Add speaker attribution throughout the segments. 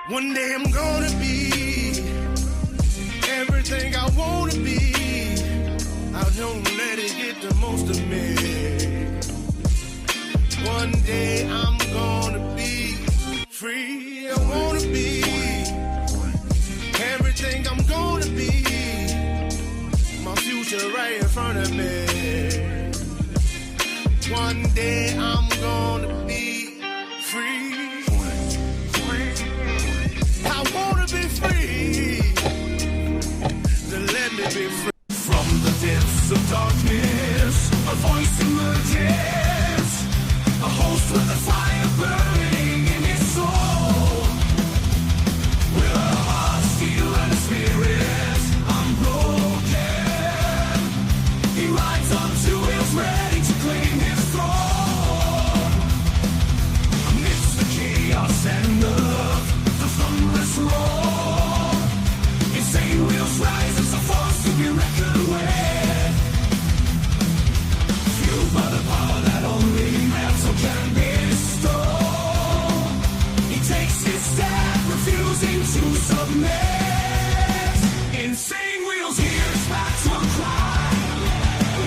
Speaker 1: One day I'm gonna be everything I wanna be. I don't let it get the most of me. One day I'm gonna be free. I wanna be everything I'm gonna be. My future right in front of me. One day I'm gonna be free. I wanna be free. Then let me be free.
Speaker 2: From the depths of darkness, a voice emerges. A host with a fire burning in his soul. With a heart, steel, and a spirit unbroken. He rides on two wheels, ready to claim his throne. Amidst the chaos and the thunderous roar, insane wheels rise as a force to be reckoned with. Fueled by the power that only metal can bestow. He takes his stand, refusing to submit. Insane wheels hear his battle cry.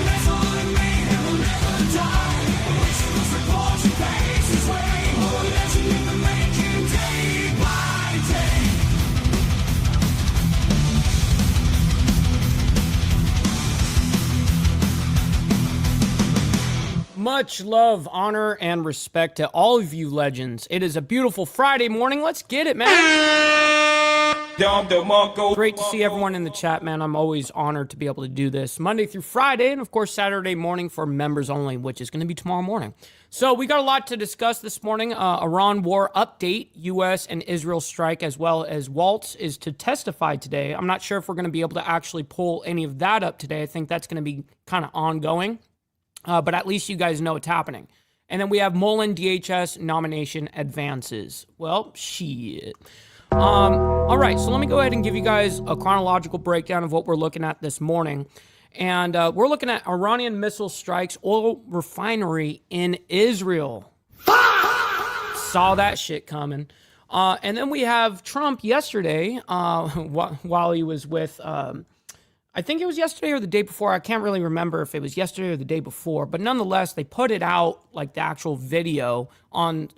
Speaker 2: Metal and mayhem will never die. Rituals report he pays his way. A legend in the making, day by day.
Speaker 3: Much love, honor, and respect to all of you legends. It is a beautiful Friday morning. Let's get it, man. Great to see everyone in the chat, man. I'm always honored to be able to do this Monday through Friday, and of course Saturday morning for members only, which is going to be tomorrow morning. So we got a lot to discuss this morning. Iran war update, U.S. and Israel strike, as well as Waltz is to testify today. I'm not sure if we're going to be able to actually pull any of that up today. I think that's going to be kind of ongoing. But at least you guys know it's happening. And then we have Mullin DHS nomination advances. Well, shit. All right, so let me go ahead and give you guys a chronological breakdown of what we're looking at this morning. And we're looking at Iranian missile strikes oil refinery in Israel. Saw that shit coming. And then we have Trump yesterday, while he was with... I think it was yesterday or the day before. I can't really remember if it was yesterday or the day before. But nonetheless, they put it out, like the actual video on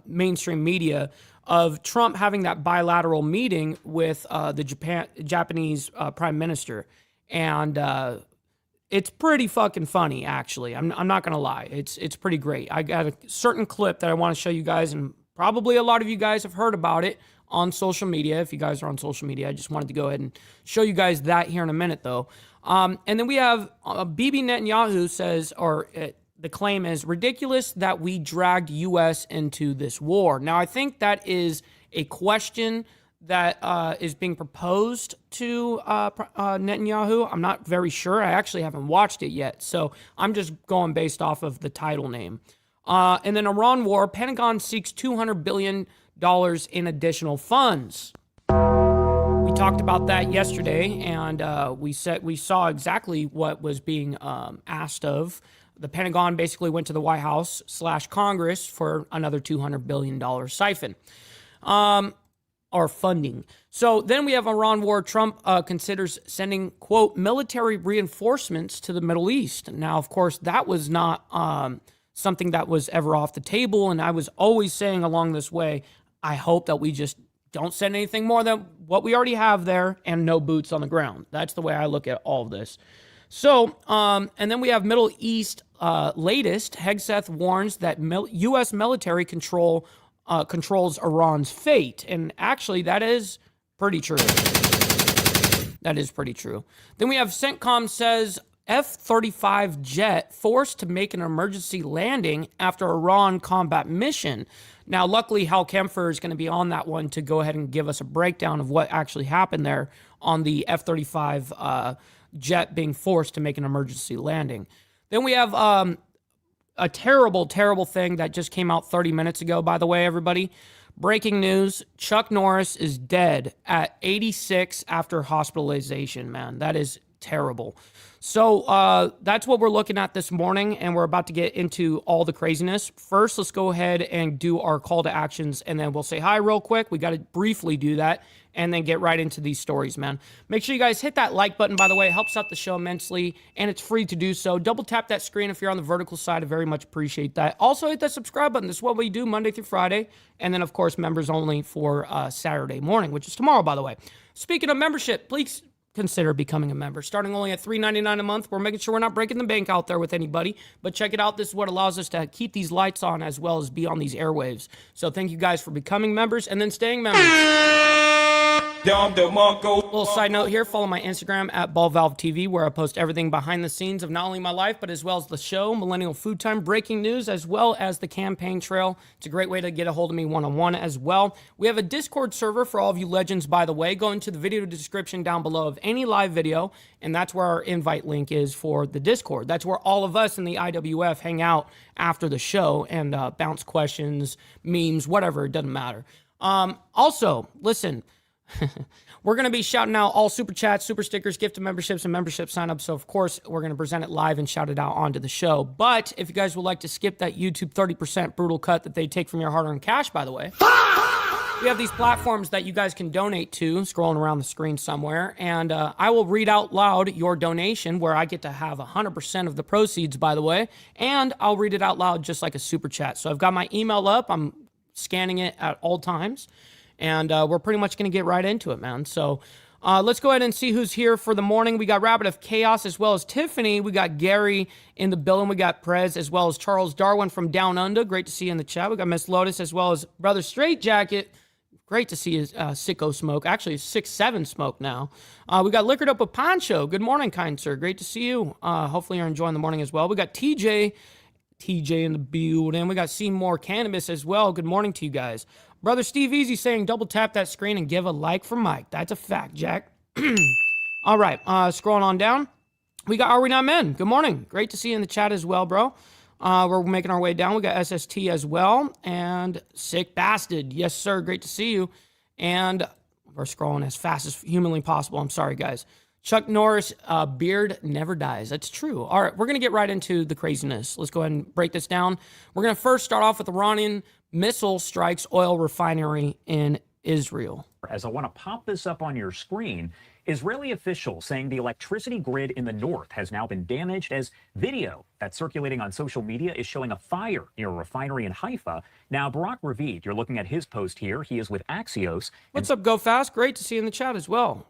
Speaker 3: mainstream media of Trump having that bilateral meeting with the Japanese prime minister. And it's pretty fucking funny, actually. I'm not going to lie. It's pretty great. I got a certain clip that I want to show you guys, and probably a lot of you guys have heard about it on social media. If you guys are on social media, I just wanted to go ahead and show you guys that here in a minute, though. And then we have Bibi Netanyahu says, the claim is ridiculous that we dragged U.S. into this war. Now, I think that is a question that is being proposed to Netanyahu. I'm not very sure. I actually haven't watched it yet, so I'm just going based off of the title name. And then Iran war, Pentagon seeks $200 billion in additional funds. We talked about that yesterday, and we saw exactly what was being asked of. The Pentagon basically went to the White House / Congress for another $200 billion siphon, or funding. So then we have Iran war. Trump considers sending, quote, military reinforcements to the Middle East. Now, of course, that was not something that was ever off the table, and I was always saying along this way, I hope that we just don't send anything more than what we already have there and no boots on the ground. That's the way I look at all of this. So, and then we have Middle East latest. Hegseth warns that U.S. military controls Iran's fate. And actually, that is pretty true. That is pretty true. Then we have CENTCOM says F-35 jet forced to make an emergency landing after Iran combat mission. Now, luckily, Hal Kempfer is going to be on that one to go ahead and give us a breakdown of what actually happened there on the F-35 jet being forced to make an emergency landing. Then we have a terrible, terrible thing that just came out 30 minutes ago, by the way, everybody. Breaking news, Chuck Norris is dead at 86 after hospitalization, man. That is terrible. So that's what we're looking at this morning, and we're about to get into all the craziness. First, let's go ahead and do our call to actions, and then we'll say hi real quick. We got to briefly do that, and then get right into these stories, man. Make sure you guys hit that like button, by the way. It helps out the show immensely, and it's free to do so. Double tap that screen if you're on the vertical side. I very much appreciate that. Also, hit that subscribe button. This is what we do Monday through Friday, and then, of course, members only for Saturday morning, which is tomorrow, by the way. Speaking of membership, please consider becoming a member. Starting only at $3.99 a month. We're making sure we're not breaking the bank out there with anybody, but check it out. This is what allows us to keep these lights on as well as be on these airwaves. So thank you guys for becoming members and then staying members. Little side note here, follow my Instagram at BallValveTV, where I post everything behind the scenes of not only my life, but as well as the show, Millennial Food Time, breaking news, as well as the campaign trail. It's a great way to get a hold of me one-on-one as well. We have a Discord server for all of you legends, by the way. Go into the video description down below of any live video, and that's where our invite link is for the Discord. That's where all of us in the IWF hang out after the show and bounce questions, memes, whatever, it doesn't matter. Also, listen, we're going to be shouting out all super chats, super stickers, gifted memberships, and membership signups. So, of course, we're going to present it live and shout it out onto the show. But if you guys would like to skip that YouTube 30% brutal cut that they take from your hard-earned cash, by the way, we have these platforms that you guys can donate to, scrolling around the screen somewhere. And I will read out loud your donation, where I get to have 100% of the proceeds, by the way. And I'll read it out loud just like a super chat. So I've got my email up. I'm scanning it at all times. And we're pretty much going to get right into it, man. So let's go ahead and see who's here for the morning. We got Rabbit of Chaos as well as Tiffany. We got Gary in the building. We got Prez as well as Charles Darwin from Down Under. Great to see you in the chat. We got Miss Lotus as well as Brother Straight Jacket. Great to see his Sicko Smoke. Actually, 6'7" Smoke now. We got Liquored Up with Poncho. Good morning, kind sir. Great to see you. Hopefully you're enjoying the morning as well. We got TJ in the building. We got Seymour Cannabis as well. Good morning to you guys. Brother Steve Easy saying double tap that screen and give a like for Mike. That's a fact, Jack. All right, scrolling on down. We got Are We Not Men? Good morning. Great to see you in the chat as well, bro. We're making our way down. We got SST as well. And Sick Bastard. Yes, sir. Great to see you. And we're scrolling as fast as humanly possible. I'm sorry, guys. Chuck Norris, beard never dies. That's true. All right, we're going to get right into the craziness. Let's go ahead and break this down. We're going to first start off with Iranian missile strikes oil refinery in Israel.
Speaker 4: As I want to pop this up on your screen, Israeli officials saying the electricity grid in the north has now been damaged, as video that's circulating on social media is showing a fire near a refinery in Haifa. Now, Barak Ravid, you're looking at his post here. He is with Axios.
Speaker 3: What's up, Go Fast? Great to see you in the chat as well.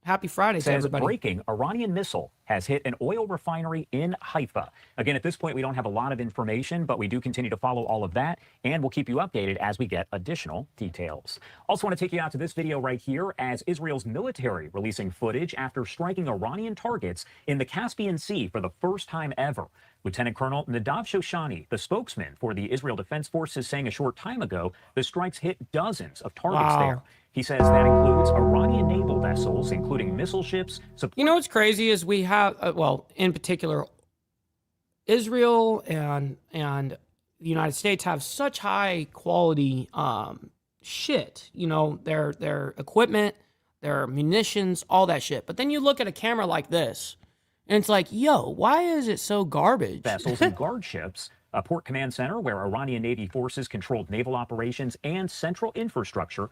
Speaker 3: Happy Friday to everybody.
Speaker 4: Breaking, Iranian missile has hit an oil refinery in Haifa. Again, at this point, we don't have a lot of information, but we do continue to follow all of that, and we'll keep you updated as we get additional details. Also want to take you out to this video right here, as Israel's military releasing footage after striking Iranian targets in the Caspian Sea for the first time ever. Lieutenant Colonel Nadav Shoshani, the spokesman for the Israel Defense Forces, saying a short time ago the strikes hit dozens of targets there. He says that includes Iranian naval vessels, including missile ships.
Speaker 3: You know what's crazy is we have, well, in particular, Israel and the United States have such high quality shit. You know, their equipment, their munitions, all that shit. But then you look at a camera like this, and it's like, yo, why is it so garbage?
Speaker 4: Vessels and guard ships. A port command center where Iranian Navy forces controlled naval operations and central infrastructure.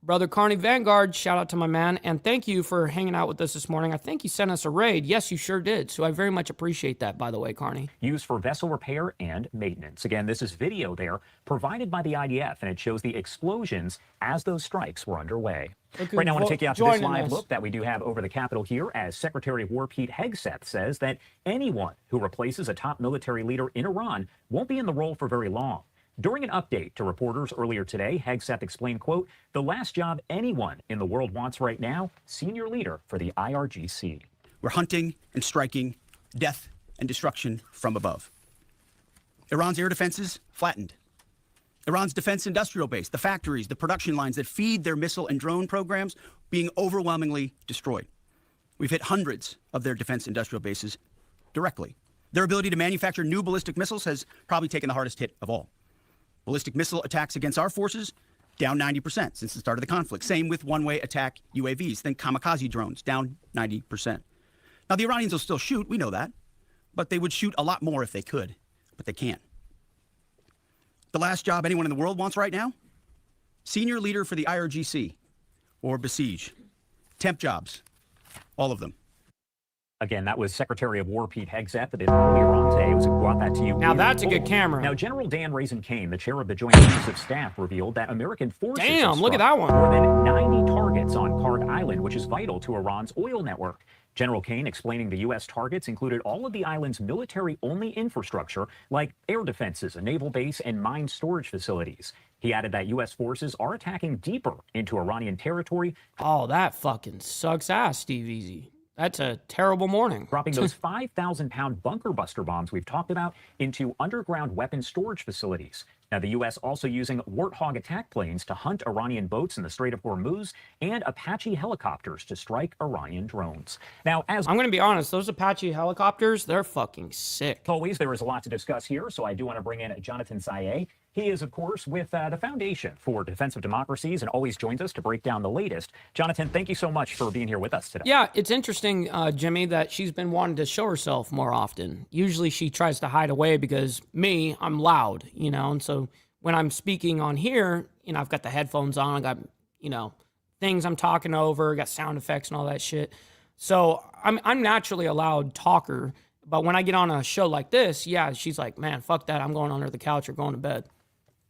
Speaker 3: Brother Carney Vanguard, shout out to my man, and thank you for hanging out with us this morning. I think you sent us a raid. Yes, you sure did. So I very much appreciate that, by the way, Carney.
Speaker 4: Used for vessel repair and maintenance. Again, this is video there provided by the IDF, and it shows the explosions as those strikes were underway. Okay, right now, I want to take you out to this live look that we do have over the Capitol here, as Secretary of War Pete Hegseth says that anyone who replaces a top military leader in Iran won't be in the role for very long. During an update to reporters earlier today, Hegseth explained, quote, the last job anyone in the world wants right now, senior leader for the IRGC.
Speaker 5: We're hunting and striking death and destruction from above. Iran's air defenses flattened. Iran's defense industrial base, the factories, the production lines that feed their missile and drone programs, being overwhelmingly destroyed. We've hit hundreds of their defense industrial bases directly. Their ability to manufacture new ballistic missiles has probably taken the hardest hit of all. Ballistic missile attacks against our forces, down 90% since the start of the conflict. Same with one-way attack UAVs. Think kamikaze drones, down 90%. Now, the Iranians will still shoot, we know that, but they would shoot a lot more if they could, but they can't. The last job anyone in the world wants right now? Senior leader for the IRGC or Besiege. Temp jobs, all of them.
Speaker 4: Again, that was Secretary of War Pete Hegseth that did earlier on today. It was brought that to you.
Speaker 3: Now that's a good camera.
Speaker 4: Now, General Dan Raisin Kane, the chair of the Joint Chiefs of Staff, revealed that American forces
Speaker 3: Damn, look at that one.
Speaker 4: more than 90 targets on Kharg Island, which is vital to Iran's oil network. General Kane explaining the U.S. targets included all of the island's military-only infrastructure, like air defenses, a naval base, and mine storage facilities. He added that U.S. forces are attacking deeper into Iranian territory.
Speaker 3: Oh, that fucking sucks ass, Steve Easy. That's a terrible morning.
Speaker 4: Dropping those 5,000-pound bunker buster bombs we've talked about into underground weapon storage facilities. Now, the U.S. also using Warthog attack planes to hunt Iranian boats in the Strait of Hormuz and Apache helicopters to strike Iranian drones. Now, as
Speaker 3: I'm going to be honest, those Apache helicopters, they're fucking sick.
Speaker 4: always, there is a lot to discuss here, so I do want to bring in Jonathan Saye. He is, of course, with the Foundation for Defense of Democracies and always joins us to break down the latest. Jonathan, thank you so much for being here with us today.
Speaker 3: Yeah, it's interesting, Jimmy, that she's been wanting to show herself more often. Usually she tries to hide away because I'm loud, and so when I'm speaking on here, I've got the headphones on, I got, things I'm talking over, got sound effects and all that shit. So I'm naturally a loud talker, but when I get on a show like this, yeah, she's like, man, fuck that, I'm going under the couch or going to bed.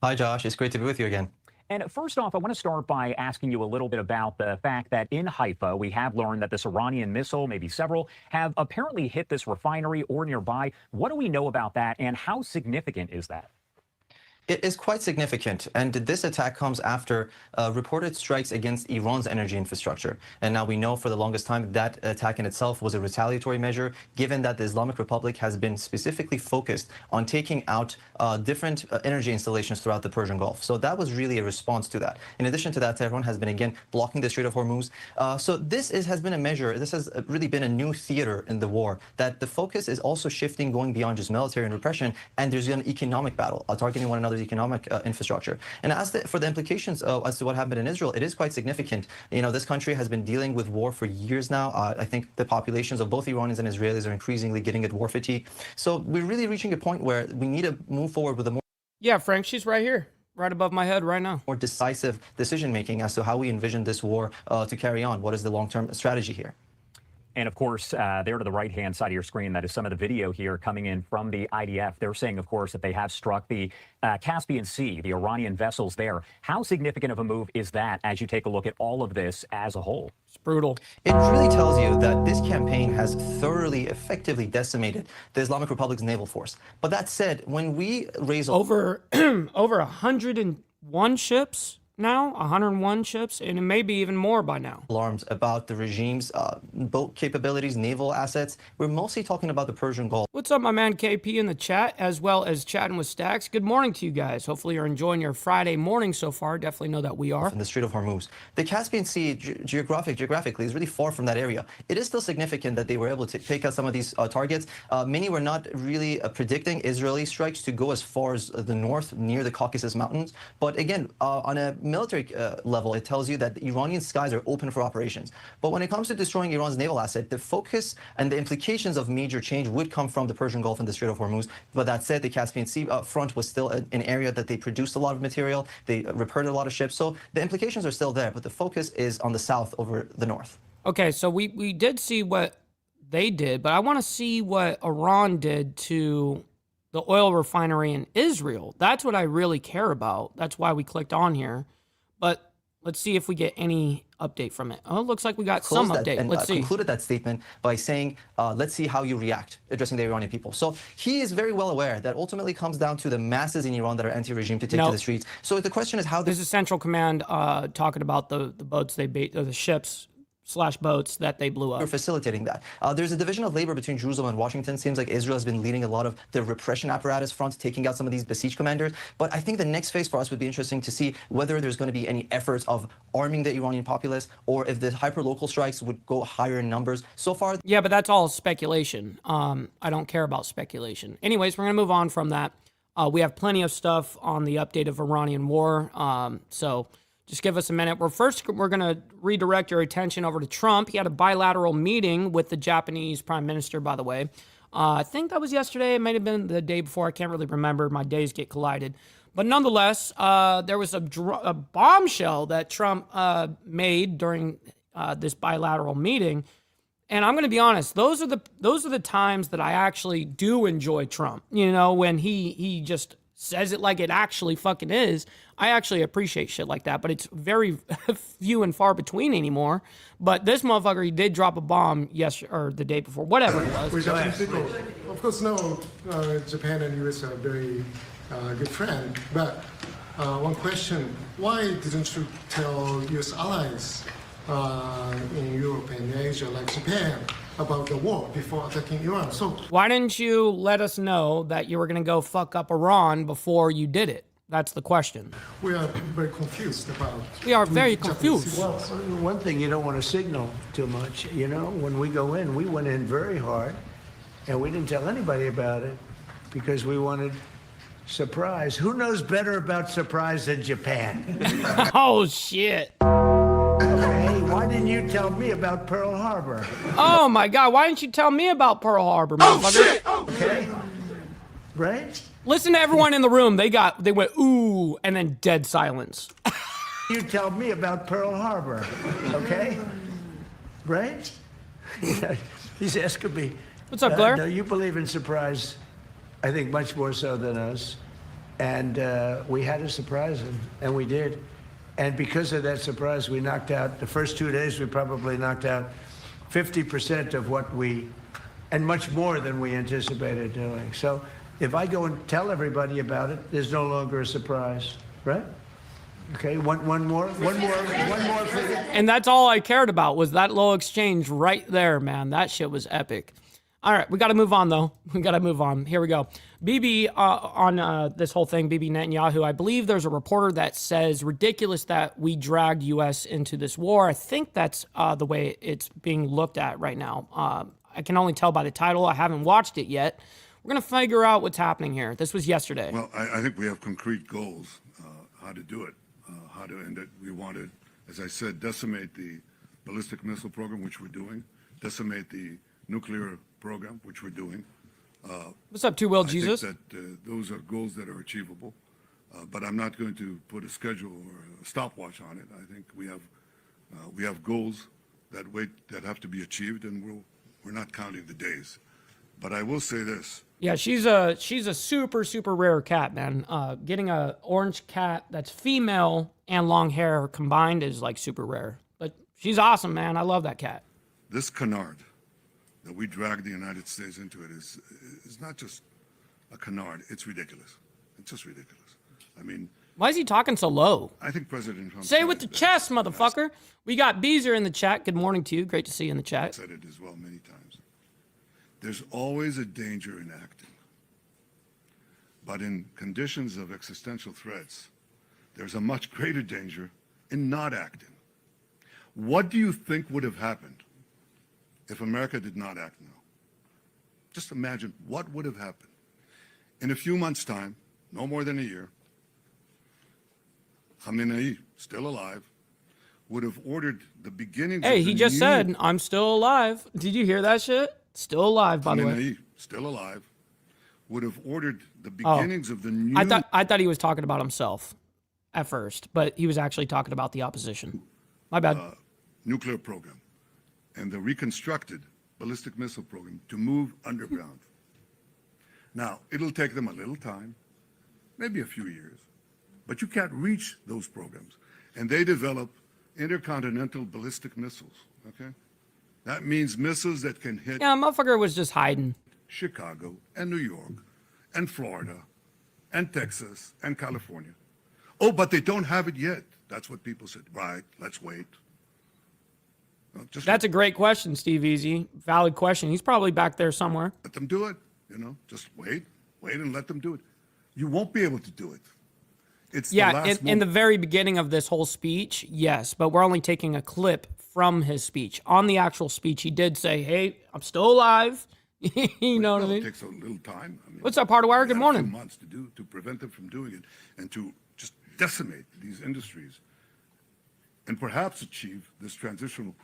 Speaker 6: Hi, Josh. It's great to be with you again.
Speaker 4: And first off, I want to start by asking you a little bit about the fact that in Haifa, we have learned that this Iranian missile, maybe several, have apparently hit this refinery or nearby. What do we know about that, and how significant is that?
Speaker 6: It is quite significant, and this attack comes after reported strikes against Iran's energy infrastructure. And now we know for the longest time that attack in itself was a retaliatory measure, given that the Islamic Republic has been specifically focused on taking out different energy installations throughout the Persian Gulf. So that was really a response to that. In addition to that, Tehran has been, again, blocking the Strait of Hormuz. So this has been a measure, this has really been a new theater in the war, that the focus is also shifting, going beyond just military and repression, and there's an economic battle, targeting one another's economic infrastructure. And for the implications as to what happened in Israel, it is quite significant. This country has been dealing with war for years now. I think the populations of both Iranians and Israelis are increasingly getting at war fatigue. So we're really reaching a point where we need to move forward with a more...
Speaker 3: Yeah, Frank, she's right here, right above my head right now.
Speaker 6: More decisive decision-making as to how we envision this war to carry on. What is the long-term strategy here?
Speaker 4: And of course, there to the right-hand side of your screen, that is some of the video here coming in from the IDF. They're saying, of course, that they have struck the Caspian Sea, the Iranian vessels there. How significant of a move is that as you take a look at all of this as a whole?
Speaker 3: It's brutal.
Speaker 6: It really tells you that this campaign has thoroughly, effectively decimated the Islamic Republic's naval force. But that said, when we raise...
Speaker 3: Over 101 ships now, 101 ships, and it may be even more by now.
Speaker 6: Alarms about the regime's boat capabilities, naval assets. We're mostly talking about the Persian Gulf.
Speaker 3: What's up, my man KP in the chat, as well as chatting with Stacks. Good morning to you guys. Hopefully you're enjoying your Friday morning so far. Definitely know that we are.
Speaker 6: In the Strait of Hormuz. The Caspian Sea, geographically, is really far from that area. It is still significant that they were able to take out some of these targets. Many were not really predicting Israeli strikes to go as far as the north, near the Caucasus Mountains. But again, on a military level, it tells you that the Iranian skies are open for operations. But when it comes to destroying Iran's naval asset, the focus and the implications of major change would come from the Persian Gulf and the Strait of Hormuz. But that said, the Caspian Sea front was still an area that they produced a lot of material. They repaired a lot of ships. So the implications are still there, but the focus is on the south over the north.
Speaker 3: Okay, so we did see what they did, but I want to see what Iran did to the oil refinery in Israel. That's what I really care about. That's why we clicked on here. But let's see if we get any update from it. Oh, it looks like we got some update.
Speaker 6: And
Speaker 3: let's see.
Speaker 6: Concluded that statement by saying, let's see how you react, addressing the Iranian people. So he is very well aware that ultimately comes down to the masses in Iran that are anti-regime to take to the streets. So the question is how...
Speaker 3: This is Central Command talking about the boats they bait, or the ships / boats that they blew up.
Speaker 6: We're facilitating that. There's a division of labor between Jerusalem and Washington. Seems like Israel has been leading a lot of the repression apparatus front, taking out some of these besieged commanders. But I think the next phase for us would be interesting to see whether there's going to be any efforts of arming the Iranian populace, or if the hyper-local strikes would go higher in numbers. So far...
Speaker 3: Yeah, but that's all speculation. I don't care about speculation. Anyways, we're going to move on from that. We have plenty of stuff on the update of Iranian war. So Just give us a minute. We're going to redirect your attention over to Trump. He had a bilateral meeting with the Japanese prime minister, by the way. I think that was yesterday. It might have been the day before. I can't really remember. My days get collided. But nonetheless, there was a bombshell that Trump made during this bilateral meeting. And I'm going to be honest, those are the times that I actually do enjoy Trump. You know, when he just says it like it actually fucking is. I actually appreciate shit like that, but it's very few and far between anymore. But this motherfucker, he did drop a bomb yesterday or the day before, whatever it was.
Speaker 7: Of course, now Japan and US are very good friends. But one question: why didn't you tell US allies in Europe and Asia, like Japan, about the war before attacking Iran? So
Speaker 3: why didn't you let us know that you were going to go fuck up Iran before you did it? That's the question.
Speaker 7: we are very confused about.
Speaker 3: We are very
Speaker 7: Japanese
Speaker 3: confused.
Speaker 8: Well, one thing, you don't want to signal too much. You know, when we go in, we went in very hard, and we didn't tell anybody about it because we wanted surprise. Who knows better about surprise than Japan?
Speaker 3: Oh, shit.
Speaker 8: Hey, why didn't you tell me about Pearl Harbor?
Speaker 3: Oh, my God. Why didn't you tell me about Pearl Harbor, motherfucker?
Speaker 8: Okay, right?
Speaker 3: Listen to everyone in the room. They went, ooh, and then dead silence.
Speaker 8: You tell me about Pearl Harbor, okay? Right? He's asking me.
Speaker 3: What's up, Blair?
Speaker 8: No, you believe in surprise, I think much more so than us. And we had to surprise him, and we did. And because of that surprise, we knocked out, the first 2 days, we probably knocked out 50% of what and much more than we anticipated doing. So if I go and tell everybody about it, there's no longer a surprise, right? Okay, one more figure.
Speaker 3: And that's all I cared about was that little exchange right there, man. That shit was epic. All right, we got to move on, though. We got to move on. Here we go. Bibi, on this whole thing, Bibi Netanyahu, I believe there's a reporter that says ridiculous that we dragged U.S. into this war. I think that's the way it's being looked at right now. I can only tell by the title. I haven't watched it yet. We're going to figure out what's happening here. This was yesterday.
Speaker 9: Well, I think we have concrete goals, how to do it, how to end it. We want to, as I said, decimate the ballistic missile program, which we're doing, decimate the nuclear program, which we're doing.
Speaker 3: What's up, Two-Will Jesus?
Speaker 9: I think that those are goals that are achievable, but I'm not going to put a schedule or a stopwatch on it. I think we have goals that have to be achieved, and we're not counting the days. But I will say this.
Speaker 3: Yeah, she's a super, super rare cat, man. Getting a orange cat that's female and long hair combined is like super rare. But she's awesome, man. I love that cat.
Speaker 9: This canard that we dragged the United States into it is not just a canard. It's ridiculous. It's just ridiculous. I mean,
Speaker 3: why is he talking so low?
Speaker 9: I think President Trump
Speaker 3: say it with the chest, motherfucker. We got Beezer in the chat. Good morning to you. Great to see you in the chat.
Speaker 9: Said it as well many times. There's always a danger in acting. But in conditions of existential threats, there's a much greater danger in not acting. What do you think would have happened if America did not act now? Just imagine what would have happened. In a few months' time, no more than a year, Khamenei, still alive, would have ordered the beginning.
Speaker 3: Hey, he just said, I'm still alive. Did you hear that shit? Still alive, by the way.
Speaker 9: Khamenei, still alive, would have ordered the beginnings of the new.
Speaker 3: I thought he was talking about himself at first, but he was actually talking about the opposition. My bad.
Speaker 9: Nuclear program and the reconstructed ballistic missile program to move underground. Now, it'll take them a little time, maybe a few years, but you can't reach those programs. And they develop intercontinental ballistic missiles, okay? That means missiles that can hit
Speaker 3: Yeah, motherfucker was just hiding.
Speaker 9: Chicago and New York and Florida and Texas and California. Oh, but they don't have it yet. That's what people said. Right, let's wait. No,
Speaker 3: That's a great question, Steve Easy. Valid question. He's probably back there somewhere.
Speaker 9: let them do it, just wait and let them do it. You won't be able to do it. It's the
Speaker 3: Yeah,
Speaker 9: last
Speaker 3: in the
Speaker 9: moment.
Speaker 3: very beginning of this whole speech, yes, but we're only taking a clip from his speech. On the actual speech, he did say, hey, I'm still alive. You know what I
Speaker 9: It
Speaker 3: mean?
Speaker 9: takes a little time. I mean,
Speaker 3: What's up, Hardwire?
Speaker 9: we
Speaker 3: Good
Speaker 9: had a
Speaker 3: morning.
Speaker 9: few months to prevent them from doing it and to just decimate these industries and perhaps achieve this transitional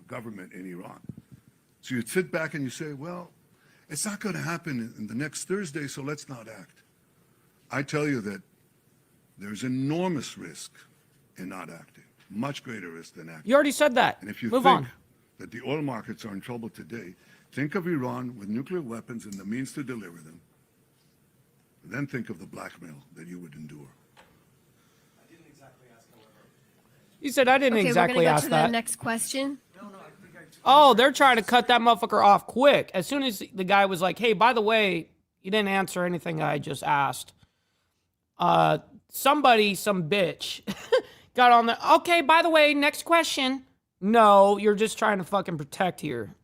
Speaker 9: government in Iran. So you'd sit back and you say, well, it's not going to happen in the next Thursday, so let's not act. I tell you that there's enormous risk in not acting, much greater risk than acting.
Speaker 3: You already said that.
Speaker 9: And if you
Speaker 3: Move
Speaker 9: think
Speaker 3: on.
Speaker 9: that the oil markets are in trouble today, think of Iran with nuclear weapons and the means to deliver them. Then think of the blackmail that you would endure.
Speaker 3: You said I didn't exactly
Speaker 10: we're
Speaker 3: ask
Speaker 10: gonna go to
Speaker 3: that.
Speaker 10: the next question.
Speaker 3: Oh, they're trying to cut that motherfucker off quick. As soon as the guy was like, hey, by the way, you didn't answer anything I just asked. Somebody, some bitch, got on the, okay, by the way, next question. No, you're just trying to fucking protect here.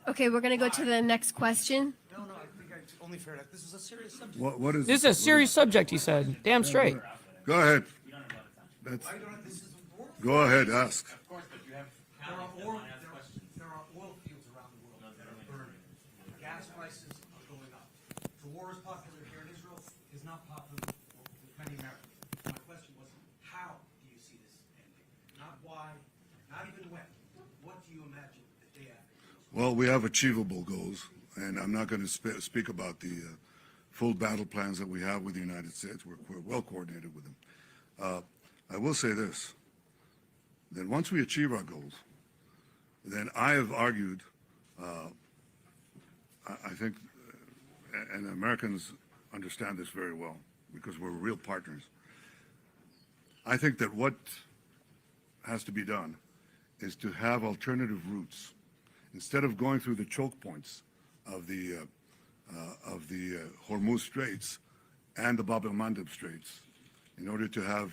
Speaker 10: Okay, we're gonna go to the next question.
Speaker 5: No, I think it's only fair. This is a serious subject.
Speaker 9: What is
Speaker 3: This is a serious subject, he said. Damn straight.
Speaker 9: Go ahead. Go ahead, ask.
Speaker 5: There are oil fields around the world that are burning. Gas prices are going up. The war is popular here in Israel. Is not popular with many Americans. My question was, how do you see this ending? Not why, not even when. What do you imagine the day after?
Speaker 9: Well, we have achievable goals, and I'm not going to speak about the full battle plans that we have with the United States. We're well coordinated with them. I will say this, that once we achieve our goals, then I have argued, I think, and Americans understand this very well because we're real partners. I think that what has to be done is to have alternative routes. Instead of going through the choke points of the Hormuz Straits and the Bab el-Mandeb Straits, in order to have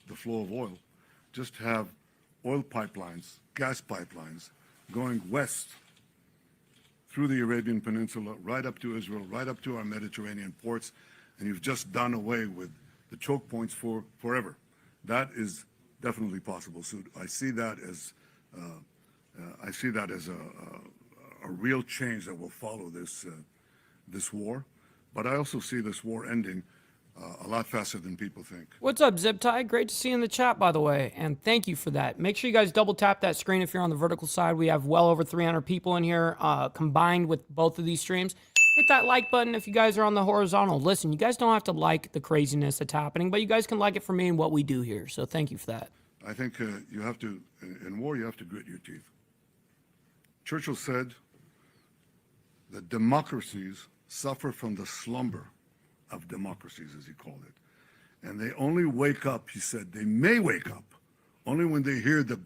Speaker 9: the flow of oil, just have oil pipelines, gas pipelines, going west through the Arabian Peninsula, right up to Israel, right up to our Mediterranean ports, and you've just done away with the choke points for forever. That is definitely possible. So I see that as a real change that will follow this war. But I also see this war ending a lot faster than people think.
Speaker 3: What's up, Zip Tie? Great to see you in the chat, by the way, and thank you for that. Make sure you guys double tap that screen if you're on the vertical side. We have well over 300 people in here combined with both of these streams. Hit that like button if you guys are on the horizontal. Listen, you guys don't have to like the craziness that's happening, but you guys can like it for me and what we do here, so thank you for that.
Speaker 9: I think you have to, in war, you have to grit your teeth. Churchill said that democracies suffer from the slumber of democracies, as he called it. And they only wake up, he said, they may wake up only when they hear the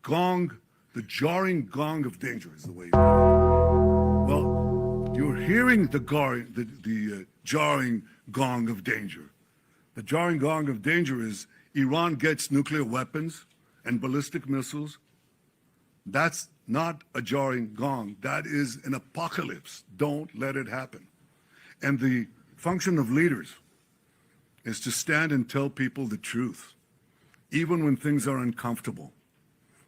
Speaker 9: gong, the jarring gong of danger, is the way he put it. Well, you're hearing the jarring gong of danger. The jarring gong of danger is Iran gets nuclear weapons and ballistic missiles. That's not a jarring gong. That is an apocalypse. Don't let it happen. And the function of leaders is to stand and tell people the truth, even when things are uncomfortable.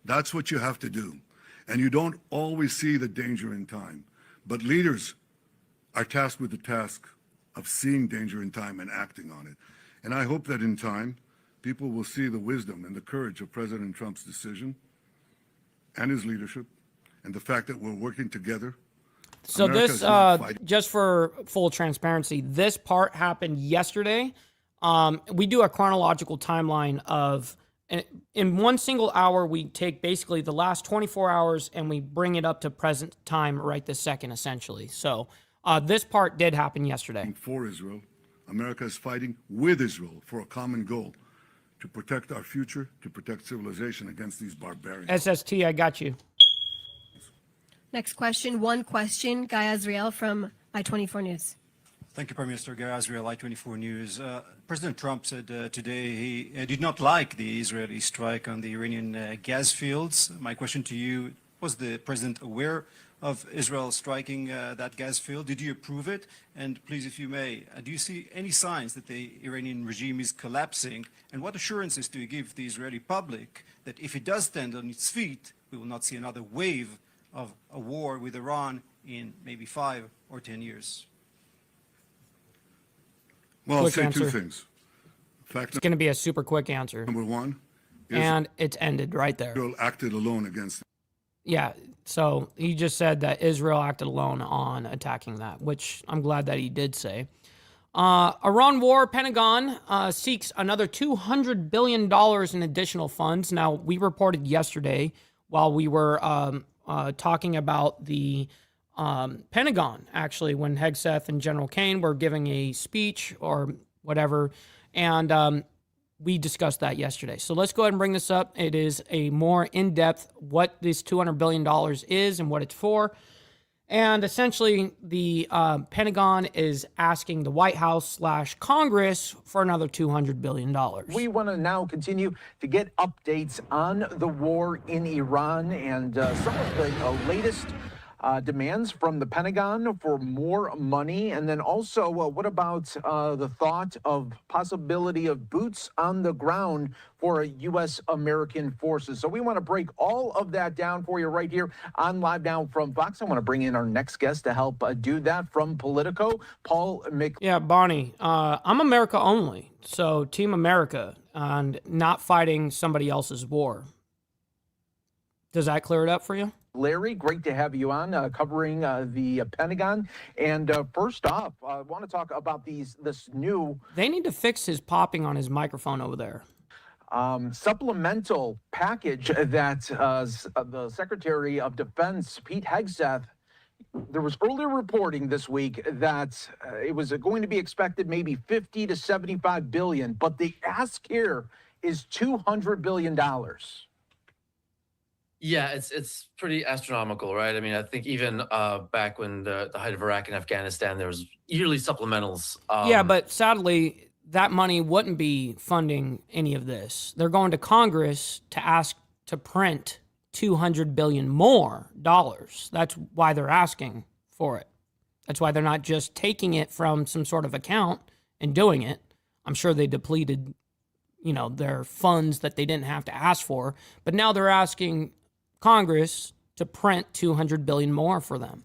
Speaker 9: That's what you have to do. And you don't always see the danger in time. But leaders are tasked with the task of seeing danger in time and acting on it. And I hope that in time, people will see the wisdom and the courage of President Trump's decision and his leadership and the fact that we're working together.
Speaker 3: So
Speaker 9: America's
Speaker 3: this, just for full transparency, this part happened yesterday. We do a chronological timeline of, in one single hour, we take basically the last 24 hours and we bring it up to present time right this second, essentially. So this part did happen yesterday.
Speaker 9: For Israel, America is fighting with Israel for a common goal, to protect our future, to protect civilization against these barbarians.
Speaker 3: SST, I got you.
Speaker 10: Next question, one question, Guy Azriel from I-24 News.
Speaker 11: Thank you, Prime Minister. Guy Azriel, I-24 News. President Trump said today he did not like the Israeli strike on the Iranian gas fields. My question to you, was the president aware of Israel striking that gas field? Did you approve it? And please, if you may, do you see any signs that the Iranian regime is collapsing? And what assurances do you give the Israeli public that if it does stand on its feet, we will not see another wave of a war with Iran in maybe 5 or 10 years?
Speaker 9: Well, I'll
Speaker 3: Quick
Speaker 9: say
Speaker 3: answer.
Speaker 9: two things. Fact
Speaker 3: It's going to be a super quick answer.
Speaker 9: number one
Speaker 3: and it's ended right there.
Speaker 9: Israel acted alone against.
Speaker 3: Yeah, so he just said that Israel acted alone on attacking that, which I'm glad that he did say. Iran war, Pentagon seeks another $200 billion in additional funds. Now, we reported yesterday while we were talking about the Pentagon, actually, when Hegseth and General Kane were giving a speech or whatever, and we discussed that yesterday. So let's go ahead and bring this up. It is a more in-depth what this $200 billion is and what it's for. And essentially, the Pentagon is asking the White House / Congress for another $200 billion.
Speaker 12: We want to now continue to get updates on the war in Iran and some of the latest demands from the Pentagon for more money. And then also, what about the thought of possibility of boots on the ground for U.S. American forces? So we want to break all of that down for you right here on Live Now from Fox. I want to bring in our next guest to help do that from Politico, Paul Mc.
Speaker 3: Yeah, Bonnie, I'm America only. So Team America and not fighting somebody else's war. Does that clear it up for you?
Speaker 12: Larry, great to have you on covering the Pentagon. And first off, I want to talk about this new...
Speaker 3: They need to fix his popping on his microphone over there.
Speaker 12: Supplemental package that the Secretary of Defense, Pete Hegseth, there was earlier reporting this week that it was going to be expected maybe 50 to 75 billion, but the ask here is $200 billion.
Speaker 13: Yeah, it's pretty astronomical, right? I mean, I think even back when the height of Iraq and Afghanistan, there was yearly supplementals.
Speaker 3: Yeah, but sadly, that money wouldn't be funding any of this. They're going to Congress to ask to print $200 billion more dollars. That's why they're asking for it. That's why they're not just taking it from some sort of account and doing it. I'm sure they depleted, their funds that they didn't have to ask for, but now they're asking Congress to print $200 billion more for them.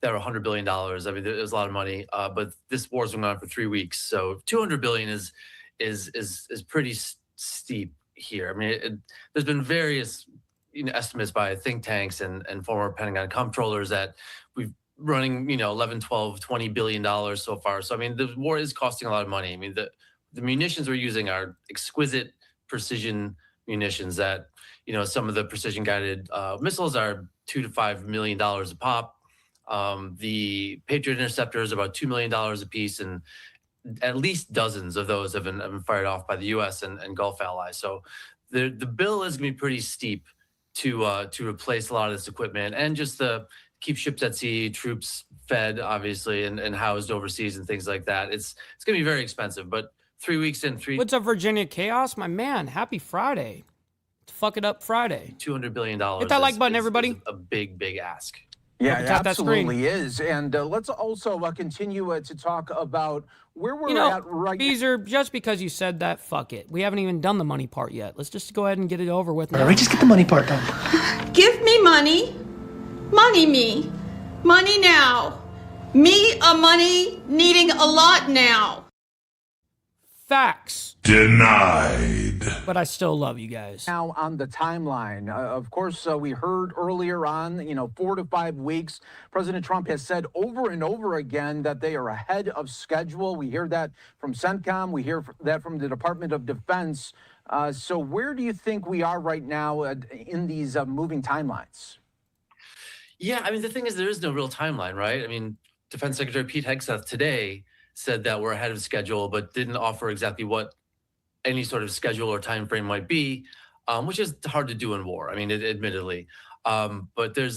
Speaker 13: That were $100 billion. I mean, there's a lot of money, but this war's been going on for 3 weeks, so $200 billion is pretty steep here. I mean, there's been various estimates by think tanks and former Pentagon comptrollers that we've running 11, 12, $20 billion so far. So I mean, the war is costing a lot of money. I mean, the munitions we're using are exquisite precision munitions that some of the precision guided missiles are $2 to $5 million a pop. The Patriot interceptors are about $2 million a piece, and at least dozens of those have been fired off by the U.S. and Gulf allies. So the bill is going to be pretty steep to replace a lot of this equipment and just to keep ships at sea, troops fed, obviously, and housed overseas and things like that. It's going to be very expensive, but 3 weeks in,
Speaker 3: What's up, Virginia Chaos? My man, happy Friday. Fuck it up Friday.
Speaker 13: $200 billion.
Speaker 3: Hit that like button, everybody.
Speaker 13: Is a big ask.
Speaker 12: Yeah, it absolutely is. And let's also continue to talk about where we're at right now.
Speaker 3: Beezer, just because you said that, fuck it. We haven't even done the money part yet. Let's just go ahead and get it over with now.
Speaker 14: All right, just get the money part done.
Speaker 15: Give me money. Money me. Money now. Me a money needing a lot now.
Speaker 3: Facts.
Speaker 9: Denied.
Speaker 3: But I still love you guys.
Speaker 12: Now on the timeline, of course, we heard earlier on, 4 to 5 weeks. President Trump has said over and over again that they are ahead of schedule. We hear that from CENTCOM. We hear that from the Department of Defense. So where do you think we are right now in these moving timelines?
Speaker 13: Yeah, I mean, the thing is, there is no real timeline, right? I mean, Defense Secretary Pete Hegseth today said that we're ahead of schedule, but didn't offer exactly what any sort of schedule or time frame might be, which is hard to do in war. I mean, admittedly, but they're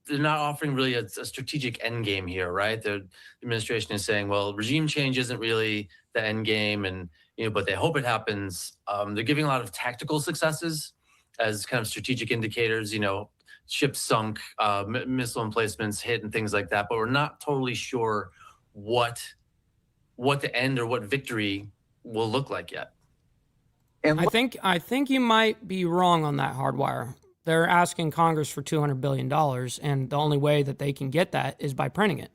Speaker 13: not offering really a strategic end game here, right? The administration is saying, well, regime change isn't really the end game, and but they hope it happens. They're giving a lot of tactical successes as kind of strategic indicators. Ships sunk, missile emplacements hit, and things like that. But we're not totally sure what the end or what victory will look like yet.
Speaker 3: And I think you might be wrong on that, Hardwire. They're asking Congress for $200 billion, and the only way that they can get that is by printing it.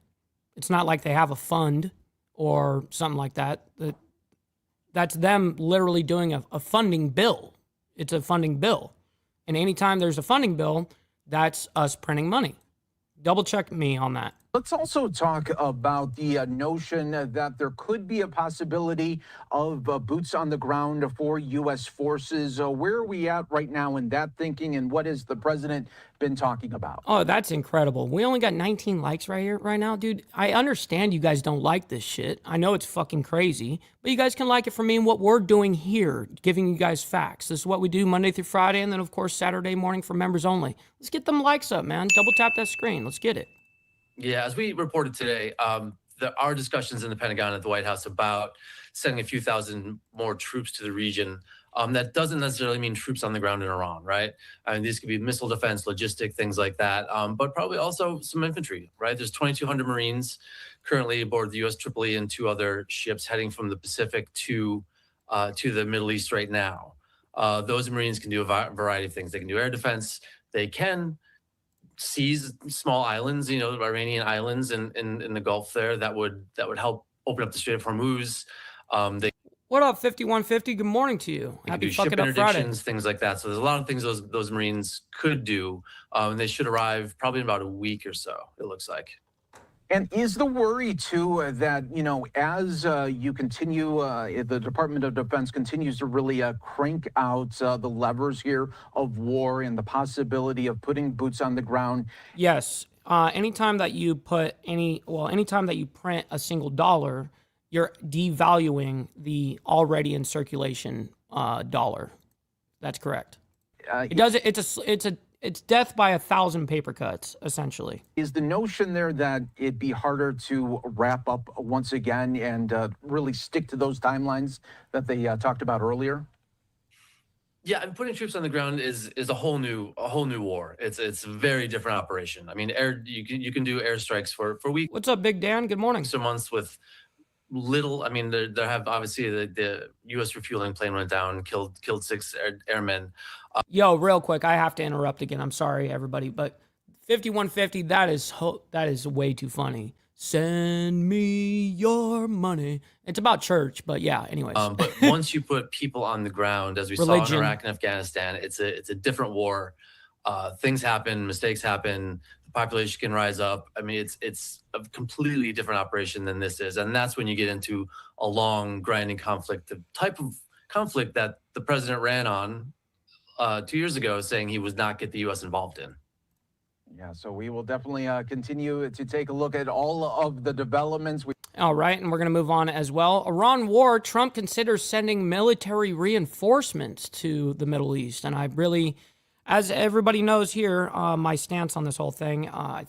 Speaker 3: It's not like they have a fund or something like that. That's them literally doing a funding bill. It's a funding bill. And anytime there's a funding bill, that's us printing money. Double check me on that.
Speaker 12: Let's also talk about the notion that there could be a possibility of boots on the ground for U.S. forces. Where are we at right now in that thinking, and what has the president been talking about?
Speaker 3: Oh, that's incredible. We only got 19 likes right now, dude. I understand you guys don't like this shit. I know it's fucking crazy, but you guys can like it for me and what we're doing here, giving you guys facts. This is what we do Monday through Friday, and then, of course, Saturday morning for members only. Let's get them likes up, man. Double tap that screen. Let's get it.
Speaker 13: Yeah, as we reported today, there are discussions in the Pentagon at the White House about sending a few thousand more troops to the region. That doesn't necessarily mean troops on the ground in Iran, right? I mean, these could be missile defense, logistic, things like that, but probably also some infantry, right? There's 2,200 Marines currently aboard the U.S. Tripoli and 2 other ships heading from the Pacific to the Middle East right now. Those Marines can do a variety of things. They can do air defense. They can seize small islands, Iranian islands in the Gulf there. That would help open up the Strait of Hormuz.
Speaker 3: What up, 5150? Good morning to you. Happy fucking up Friday.
Speaker 13: Things like that. So there's a lot of things those Marines could do, and they should arrive probably in about a week or so, it looks like.
Speaker 12: And is the worry, too, that, as you continue, the Department of Defense continues to really crank out the levers here of war and the possibility of putting boots on the ground?
Speaker 3: Yes. Anytime that you anytime that you print a single dollar, you're devaluing the already in circulation dollar. That's correct. It's death by 1,000 paper cuts, essentially.
Speaker 12: Is the notion there that it'd be harder to wrap up once again and really stick to those timelines that they talked about earlier?
Speaker 13: Yeah, and putting troops on the ground is a whole new war. It's a very different operation. I mean, you can do airstrikes for weeks.
Speaker 3: What's up, Big Dan? Good morning.
Speaker 13: So months with little. I mean, there have obviously the U.S. refueling plane went down, killed 6 airmen.
Speaker 3: Yo, real quick, I have to interrupt again. I'm sorry, everybody, but 5150, that is way too funny. Send me your money. It's about church, but yeah, anyways.
Speaker 13: But once you put people on the ground, as we saw in Iraq and Afghanistan, it's a different war. Things happen, mistakes happen, the population can rise up. I mean, it's a completely different operation than this is. And that's when you get into a long, grinding conflict, the type of conflict that the president ran on 2 years ago, saying he would not get the U.S. involved in.
Speaker 12: Yeah, so we will definitely continue to take a look at all of the developments.
Speaker 3: All right, and we're going to move on as well. Iran war, Trump considers sending military reinforcements to the Middle East. And I really, as everybody knows here, my stance on this whole thing, I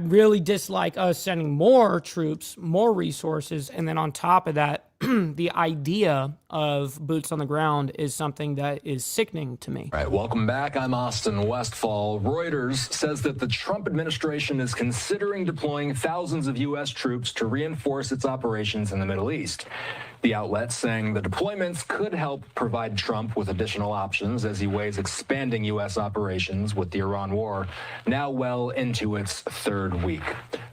Speaker 3: really dislike us sending more troops, more resources, and then on top of that, the idea of boots on the ground is something that is sickening to me.
Speaker 14: All right, welcome back. I'm Austin Westfall. Reuters says that the Trump administration is considering deploying thousands of U.S. troops to reinforce its operations in the Middle East. The outlet saying the deployments could help provide Trump with additional options as he weighs expanding U.S. operations with the Iran war now well into its 3rd week.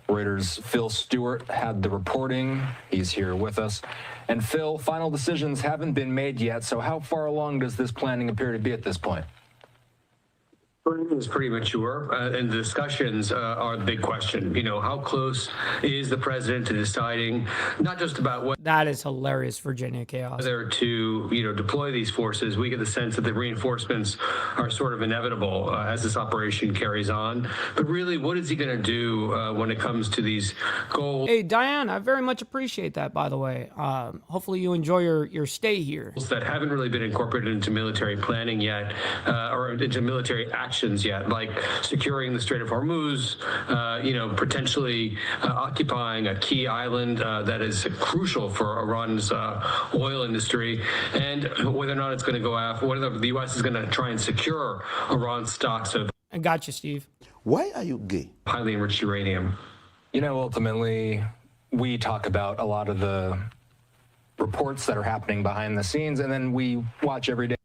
Speaker 14: Reuters' Phil Stewart had the reporting. He's here with us. And Phil, final decisions haven't been made yet, so how far along does this planning appear to be at this point?
Speaker 16: Is pretty mature, and the discussions are the big question. How close is the president to deciding not just about what
Speaker 3: that is hilarious, Virginia chaos,
Speaker 16: whether to deploy these forces. We get the sense that the reinforcements are sort of inevitable as this operation carries on. But really, what is he going to do when it comes to these goals?
Speaker 3: Hey, Diane, I very much appreciate that, by the way. Hopefully you enjoy your stay here.
Speaker 16: That haven't really been incorporated into military planning yet, or into military actions yet, like securing the Strait of Hormuz, potentially occupying a key island that is crucial for Iran's oil industry, and whether or not it's going to go after, whether the U.S. is going to try and secure Iran's stocks of.
Speaker 3: I got you, Steve.
Speaker 16: Why are you gay? Highly enriched uranium.
Speaker 14: Ultimately, we talk about a lot of the reports that are happening behind the scenes, and then we watch every day.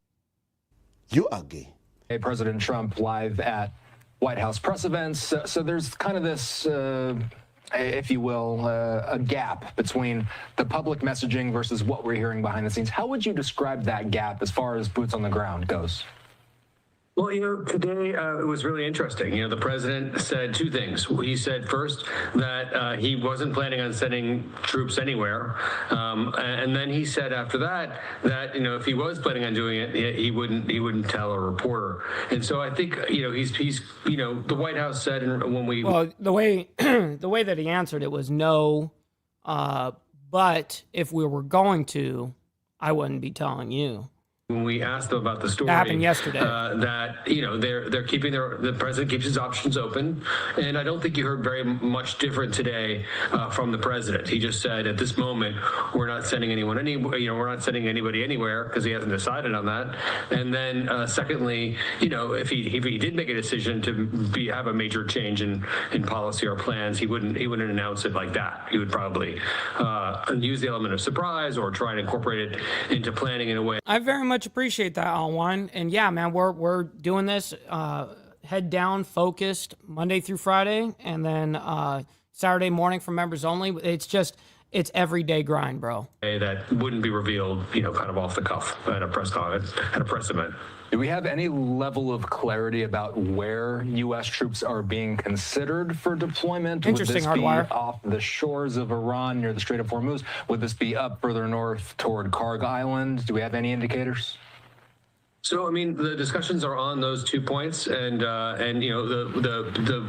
Speaker 16: You are gay.
Speaker 14: President Trump live at White House press events. So there's kind of this if you will, a gap between the public messaging versus what we're hearing behind the scenes. How would you describe that gap as far as boots on the ground goes?
Speaker 16: Well, today it was really interesting. The president said two things. He said first that he wasn't planning on sending troops anywhere, and then he said after that if he was planning on doing it, he wouldn't tell a reporter. And so I think he's the White House said when we
Speaker 3: the way that he answered it was no, but if we were going to, I wouldn't be telling you.
Speaker 16: When we asked them about the story,
Speaker 3: that happened yesterday.
Speaker 16: That they're keeping the president keeps his options open, and I don't think you heard very much different today from the president. He just said at this moment we're not sending anyone we're not sending anybody anywhere because he hasn't decided on that. And then secondly, if he did make a decision to have a major change in policy or plans, he wouldn't announce it like that. He would probably use the element of surprise or try and incorporate it into planning in a way.
Speaker 3: I very much appreciate that, Alwine. And yeah, man, we're doing this head down, focused Monday through Friday, and then Saturday morning for members only. It's everyday grind, bro.
Speaker 16: That wouldn't be revealed, kind of off the cuff at a press event.
Speaker 14: Do we have any level of clarity about where U.S. troops are being considered for deployment?
Speaker 3: Interesting,
Speaker 14: Would this be
Speaker 3: Hardwire.
Speaker 14: off the shores of Iran near the Strait of Hormuz? Would this be up further north toward Karg Island? Do we have any indicators?
Speaker 16: So, the discussions are on those 2 points, and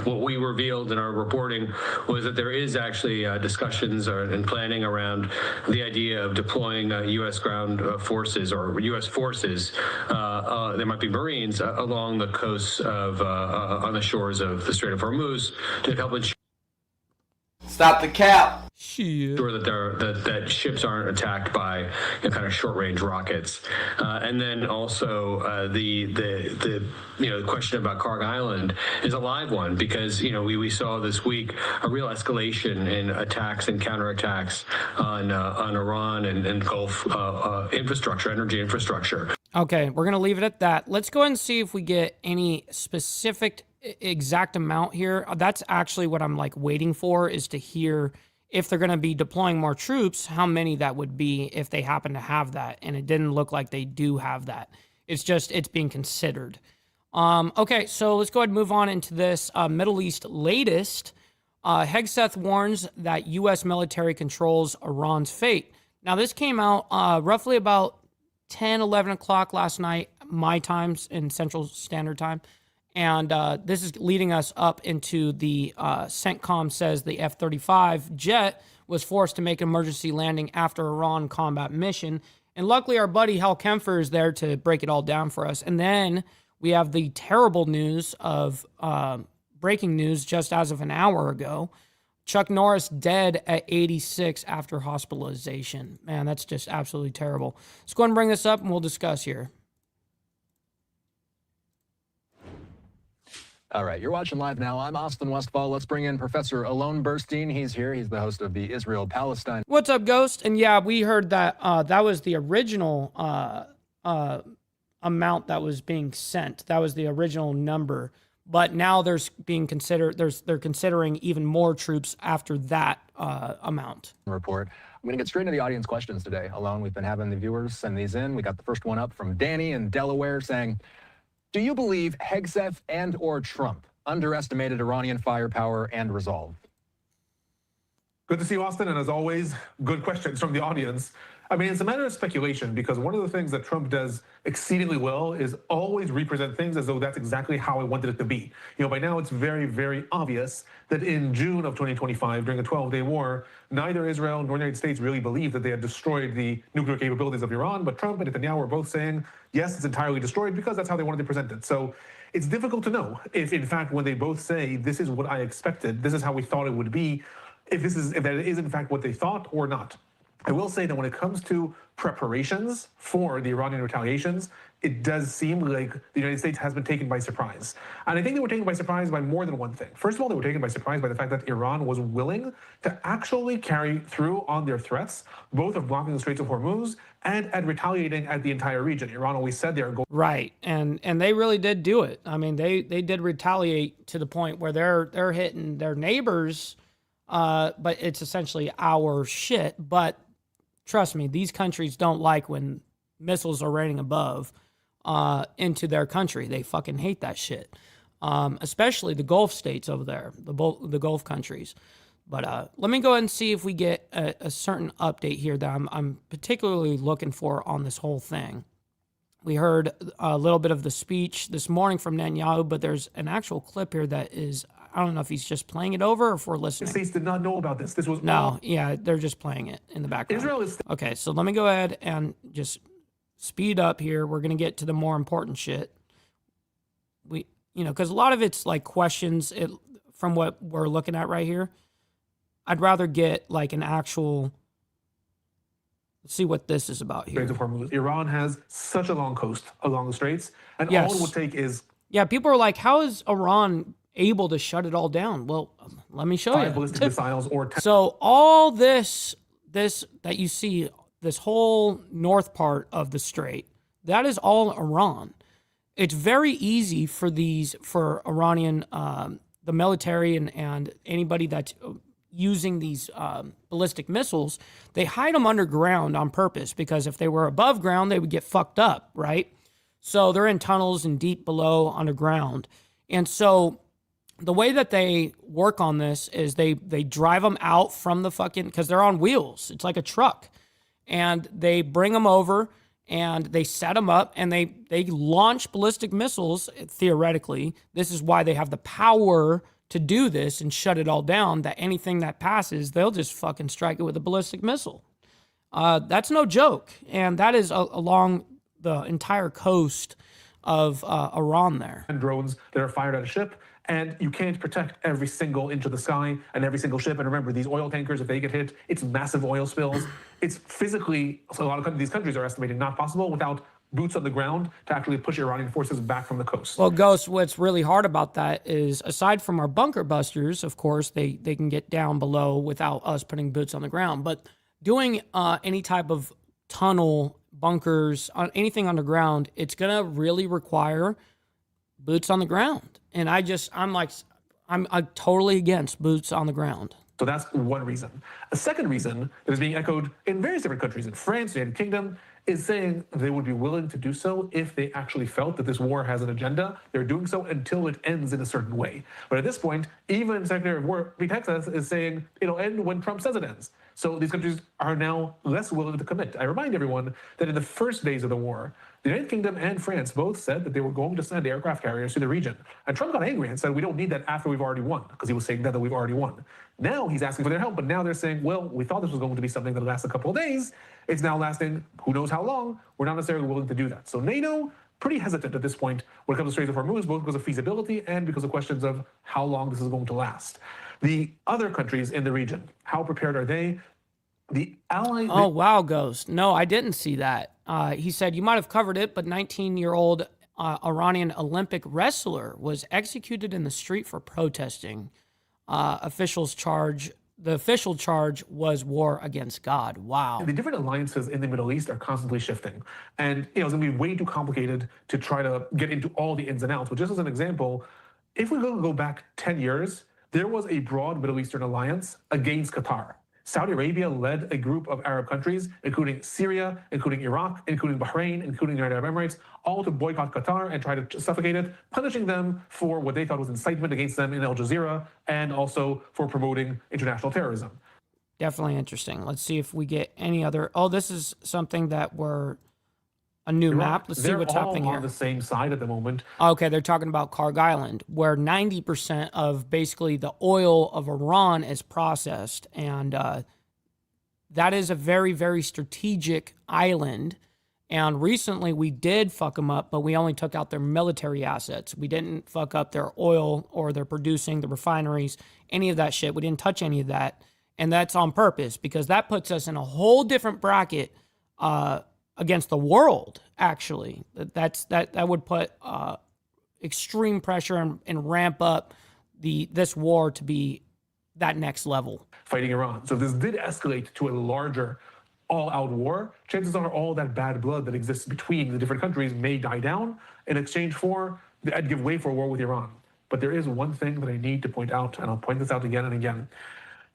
Speaker 16: what we revealed in our reporting was that there is actually discussions and planning around the idea of deploying U.S. ground forces or U.S. forces. There might be Marines along the coasts of on the shores of the Strait of Hormuz to help ensure.
Speaker 17: Stop the cap.
Speaker 16: Sure that ships aren't attacked by kind of short-range rockets, and then also the question about Karg Island is a live one because we saw this week a real escalation in attacks and counterattacks on Iran and Gulf infrastructure, energy infrastructure.
Speaker 3: Okay, we're gonna leave it at that. Let's go ahead and see if we get any specific exact amount here. That's actually what I'm waiting for, is to hear if they're going to be deploying more troops, how many that would be if they happen to have that. And it didn't look like they do have that. It's being considered. Okay, so let's go ahead and move on into this Middle East latest. Hegseth warns that U.S. military controls Iran's fate. Now, this came out roughly about 10, 11 o'clock last night, my times in Central Standard Time. And this is leading us up into the CENTCOM says the F-35 jet was forced to make an emergency landing after Iran combat mission. And luckily, our buddy Hal Kempfer is there to break it all down for us. And then we have the terrible news of breaking news just as of an hour ago. Chuck Norris dead at 86 after hospitalization. Man, that's just absolutely terrible. Let's go ahead and bring this up and we'll discuss here.
Speaker 14: All right, you're watching live now. I'm Austin Westfall. Let's bring in Professor Alon Burstein. He's here. He's the host of the Israel-Palestine.
Speaker 3: What's up, Ghost? And yeah, we heard that that was the original amount that was being sent. That was the original number. But now they're considering even more troops after that amount.
Speaker 14: Report. I'm going to get straight into the audience questions today. Alon, we've been having the viewers send these in. We got the first one up from Danny in Delaware saying, do you believe Hegseth and or Trump underestimated Iranian firepower and resolve?
Speaker 18: Good to see you, Austin, and as always, good questions from the audience. It's a matter of speculation because one of the things that Trump does exceedingly well is always represent things as though that's exactly how I wanted it to be. By now it's very, very obvious that in June of 2025, during a 12-day war, neither Israel nor the United States really believed that they had destroyed the nuclear capabilities of Iran, but Trump and Netanyahu were both saying, yes, it's entirely destroyed because that's how they wanted to present it. So it's difficult to know if, in fact, when they both say, this is what I expected, this is how we thought it would be, if that is in fact what they thought or not. I will say that when it comes to preparations for the Iranian retaliations, it does seem like the United States has been taken by surprise. And I think they were taken by surprise by more than one thing. First of all, they were taken by surprise by the fact that Iran was willing to actually carry through on their threats, both of blocking the Straits of Hormuz and at retaliating at the entire region. Iran always said they are going.
Speaker 3: Right, and they really did do it. They did retaliate to the point where they're hitting their neighbors but it's essentially our shit. But trust me, these countries don't like when missiles are raining above into their country. They fucking hate that shit, especially the Gulf states over there, the Gulf countries. But let me go ahead and see if we get a certain update here that I'm particularly looking for on this whole thing. We heard a little bit of the speech this morning from Netanyahu, but there's an actual clip here that is, I don't know if he's just playing it over or if we're listening.
Speaker 18: States did not know about this. This was
Speaker 3: No, yeah, they're just playing it in the background.
Speaker 18: Israel is
Speaker 3: Okay, so let me go ahead and just speed up here. We're going to get to the more important shit. Because a lot of it's like questions from what we're looking at right here. I'd rather get like an actual... Let's see what this is about here.
Speaker 18: Straits of Hormuz. Iran has such a long coast along the straits, and
Speaker 3: Yes.
Speaker 18: all it would take is...
Speaker 3: Yeah, people are like, how is Iran able to shut it all down? Well, let me show
Speaker 18: 5
Speaker 3: you.
Speaker 18: ballistic missiles or 10.
Speaker 3: So all this that you see, this whole north part of the strait, that is all Iran. It's very easy for Iranian, the military and anybody that's using these ballistic missiles, they hide them underground on purpose because if they were above ground, they would get fucked up, right? So they're in tunnels and deep below underground. And so the way that they work on this is they drive them out from the fucking, because they're on wheels. It's like a truck. And they bring them over and they set them up and they launch ballistic missiles, theoretically. This is why they have the power to do this and shut it all down, that anything that passes, they'll just fucking strike it with a ballistic missile. That's no joke. And that is along the entire coast of Iran there.
Speaker 18: And drones that are fired at a ship, and you can't protect every single inch of the sky and every single ship. And remember, these oil tankers, if they get hit, it's massive oil spills. It's physically, so a lot of these countries are estimating, not possible without boots on the ground to actually push Iranian forces back from the coast.
Speaker 3: Well, Ghost, what's really hard about that is, aside from our bunker busters, of course, they can get down below without us putting boots on the ground. But doing any type of tunnel, bunkers, anything underground, it's going to really require boots on the ground. And I'm totally against boots on the ground.
Speaker 18: So that's one reason. A second reason that is being echoed in various different countries, in France, the United Kingdom, is saying they would be willing to do so if they actually felt that this war has an agenda. They're doing so until it ends in a certain way. But at this point, even Secretary of War Pete Hegseth is saying it'll end when Trump says it ends. So these countries are now less willing to commit. I remind everyone that in the first days of the war, the United Kingdom and France both said that they were going to send aircraft carriers to the region. And Trump got angry and said, we don't need that after we've already won, because he was saying that we've already won. Now he's asking for their help, but now they're saying, well, we thought this was going to be something that lasts a couple of days. It's now lasting who knows how long. We're not necessarily willing to do that. So NATO, pretty hesitant at this point when it comes to Straits of Hormuz, both because of feasibility and because of questions of how long this is going to last. The other countries in the region, how prepared are they? The Allied...
Speaker 3: Oh, wow, Ghost. No, I didn't see that. He said, you might have covered it, but 19-year-old Iranian Olympic wrestler was executed in the street for protesting. The official charge was war against God. Wow.
Speaker 18: The different alliances in the Middle East are constantly shifting. And it's going to be way too complicated to try to get into all the ins and outs. But just as an example, if we go back 10 years, there was a broad Middle Eastern alliance against Qatar. Saudi Arabia led a group of Arab countries, including Syria, including Iraq, including Bahrain, including the United Arab Emirates, all to boycott Qatar and try to suffocate it, punishing them for what they thought was incitement against them in Al Jazeera and also for promoting international terrorism.
Speaker 3: Definitely interesting. Let's see if we get any other... Oh, this is something that we're... A new map. Let's see what's happening here.
Speaker 18: They're all on the same side at the moment.
Speaker 3: Okay, they're talking about Karg Island, where 90% of basically the oil of Iran is processed. And that is a very, very strategic island. And recently we did fuck them up, but we only took out their military assets. We didn't fuck up their oil or their producing, the refineries, any of that shit. We didn't touch any of that. And that's on purpose because that puts us in a whole different bracket against the world, actually. That would put extreme pressure and ramp up this war to be that next level.
Speaker 18: Fighting Iran. So if this did escalate to a larger all-out war, chances are all that bad blood that exists between the different countries may die down in exchange for, I'd give way for a war with Iran. But there is one thing that I need to point out, and I'll point this out again and again.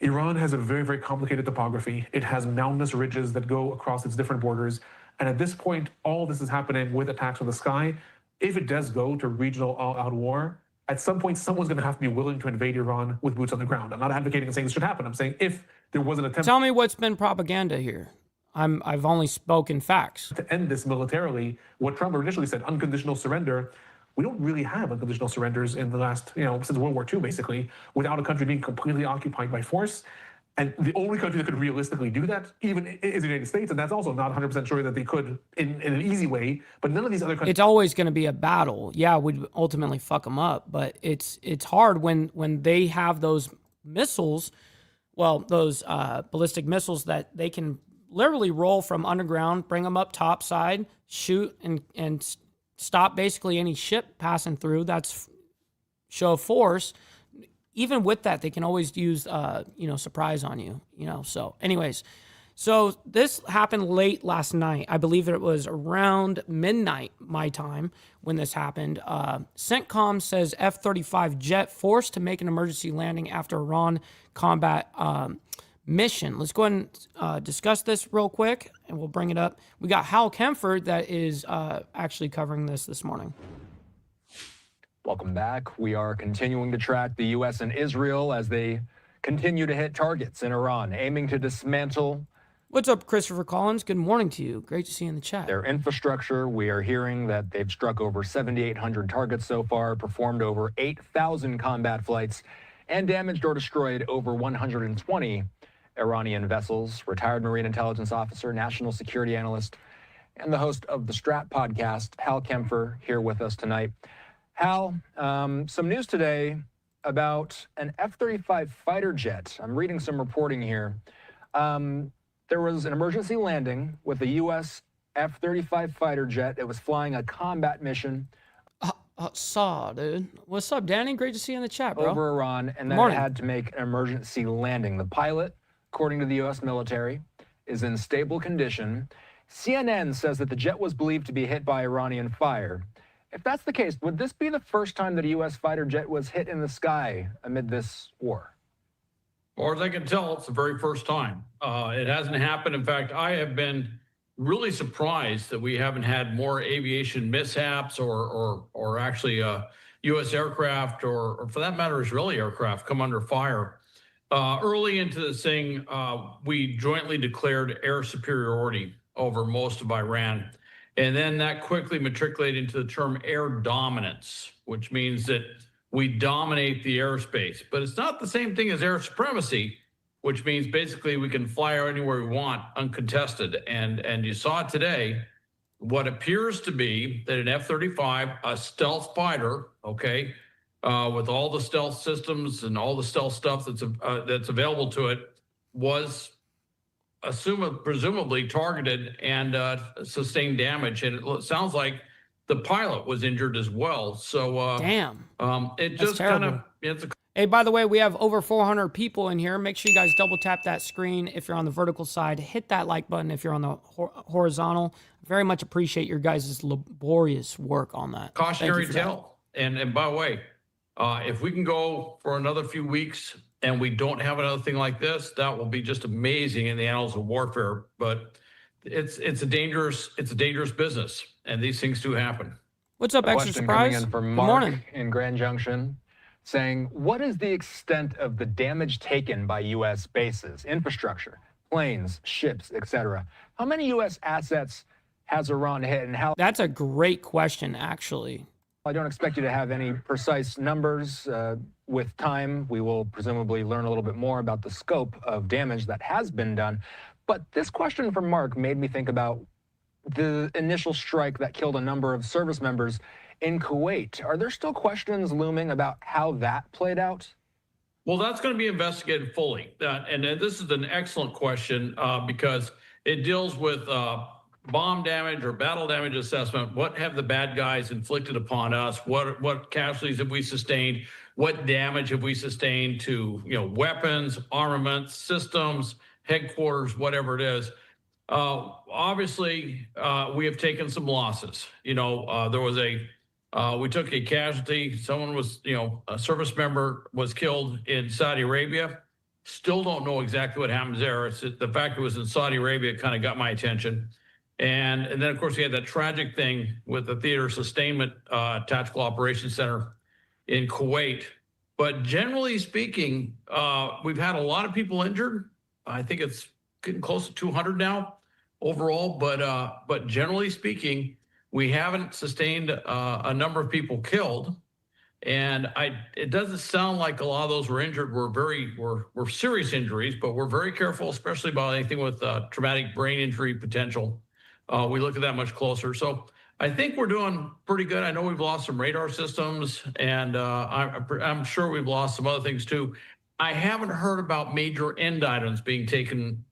Speaker 18: Iran has a very, very complicated topography. It has mountainous ridges that go across its different borders. And at this point, all this is happening with attacks from the sky. If it does go to regional all-out war, at some point, someone's going to have to be willing to invade Iran with boots on the ground. I'm not advocating and saying this should happen. I'm saying if there was an attempt...
Speaker 3: Tell me what's been propaganda here. I've only spoken facts.
Speaker 18: To end this militarily, what Trump initially said, unconditional surrender, we don't really have unconditional surrenders in the last, since World War II, basically, without a country being completely occupied by force. And the only country that could realistically do that, even, is the United States. And that's also not 100% sure that they could in an easy way. But none of these other countries...
Speaker 3: It's always going to be a battle. Yeah, we'd ultimately fuck them up. But it's hard when they have those missiles, those ballistic missiles that they can literally roll from underground, bring them up topside, shoot, and stop basically any ship passing through. That's show of force. Even with that, they can always use, surprise on you, So anyways, so this happened late last night. I believe it was around midnight my time when this happened. CENTCOM says F-35 jet forced to make an emergency landing after Iran combat mission. Let's go ahead and discuss this real quick, and we'll bring it up. We got Hal Kempfert that is actually covering this morning.
Speaker 14: Welcome back. We are continuing to track the U.S. and Israel as they continue to hit targets in Iran, aiming to dismantle.
Speaker 3: What's up, Christopher Collins? Good morning to you. Great to see you in the chat.
Speaker 14: Their infrastructure. We are hearing that they've struck over 7,800 targets so far, performed over 8,000 combat flights, and damaged or destroyed over 120 Iranian vessels. Retired Marine Intelligence Officer, National Security Analyst, and the host of the Strat podcast, Hal Kempfert, here with us tonight. Hal, some news today about an F-35 fighter jet. I'm reading some reporting here. There was an emergency landing with a U.S. F-35 fighter jet. It was flying a combat mission.
Speaker 3: Dude. What's up, Danny? Great to see you in the chat, bro.
Speaker 14: Over Iran, and then it had to make an emergency landing. The pilot, according to the U.S. military, is in stable condition. CNN says that the jet was believed to be hit by Iranian fire. If that's the case, would this be the first time that a U.S. fighter jet was hit in the sky amid this war?
Speaker 19: As far as I can tell, it's the very first time. It hasn't happened. In fact, I have been really surprised that we haven't had more aviation mishaps or actually U.S. aircraft or for that matter, Israeli aircraft come under fire. Early into this thing, we jointly declared air superiority over most of Iran. And then that quickly matriculated into the term air dominance, which means that we dominate the airspace. But it's not the same thing as air supremacy, which means basically we can fly anywhere we want uncontested. And you saw today what appears to be that an F-35, a stealth fighter, with all the stealth systems and all the stealth stuff that's available to it, was presumably targeted and sustained damage. And it sounds like the pilot was injured as well. So
Speaker 3: damn.
Speaker 19: It just kind of
Speaker 3: Hey, by the way, we have over 400 people in here. Make sure you guys double tap that screen if you're on the vertical side. Hit that like button if you're on the horizontal. Very much appreciate your guys' laborious work on that.
Speaker 19: Cautionary tale. And by the way, if we can go for another few weeks and we don't have another thing like this, that will be just amazing in the annals of warfare. But it's a dangerous business, and these things do happen.
Speaker 3: What's up, Extra Surprise?
Speaker 14: Coming in from Mark in Grand Junction, saying, what is the extent of the damage taken by U.S. bases, infrastructure, planes, ships, etc.? How many U.S. assets has Iran hit, and how?
Speaker 3: That's a great question, actually.
Speaker 14: I don't expect you to have any precise numbers. With time, we will presumably learn a little bit more about the scope of damage that has been done. But this question from Mark made me think about the initial strike that killed a number of service members in Kuwait. Are there still questions looming about how that played out?
Speaker 19: Well, that's going to be investigated fully. And this is an excellent question because it deals with bomb damage or battle damage assessment. What have the bad guys inflicted upon us? What casualties have we sustained? What damage have we sustained to weapons, armaments, systems, headquarters, whatever it is? Obviously, we have taken some losses. There was we took a casualty. Someone was, a service member was killed in Saudi Arabia. Still don't know exactly what happens there. It's the fact it was in Saudi Arabia kind of got my attention. And then, of course, we had that tragic thing with the Theater Sustainment Tactical Operations Center in Kuwait. But generally speaking, we've had a lot of people injured. I think it's getting close to 200 now overall. But generally speaking, we haven't sustained a number of people killed. And it doesn't sound like a lot of those were injured were serious injuries, but we're very careful, especially about anything with traumatic brain injury potential. We look at that much closer. So I think we're doing pretty good. I know we've lost some radar systems, and I'm sure we've lost some other things too. I haven't heard about major end items being taken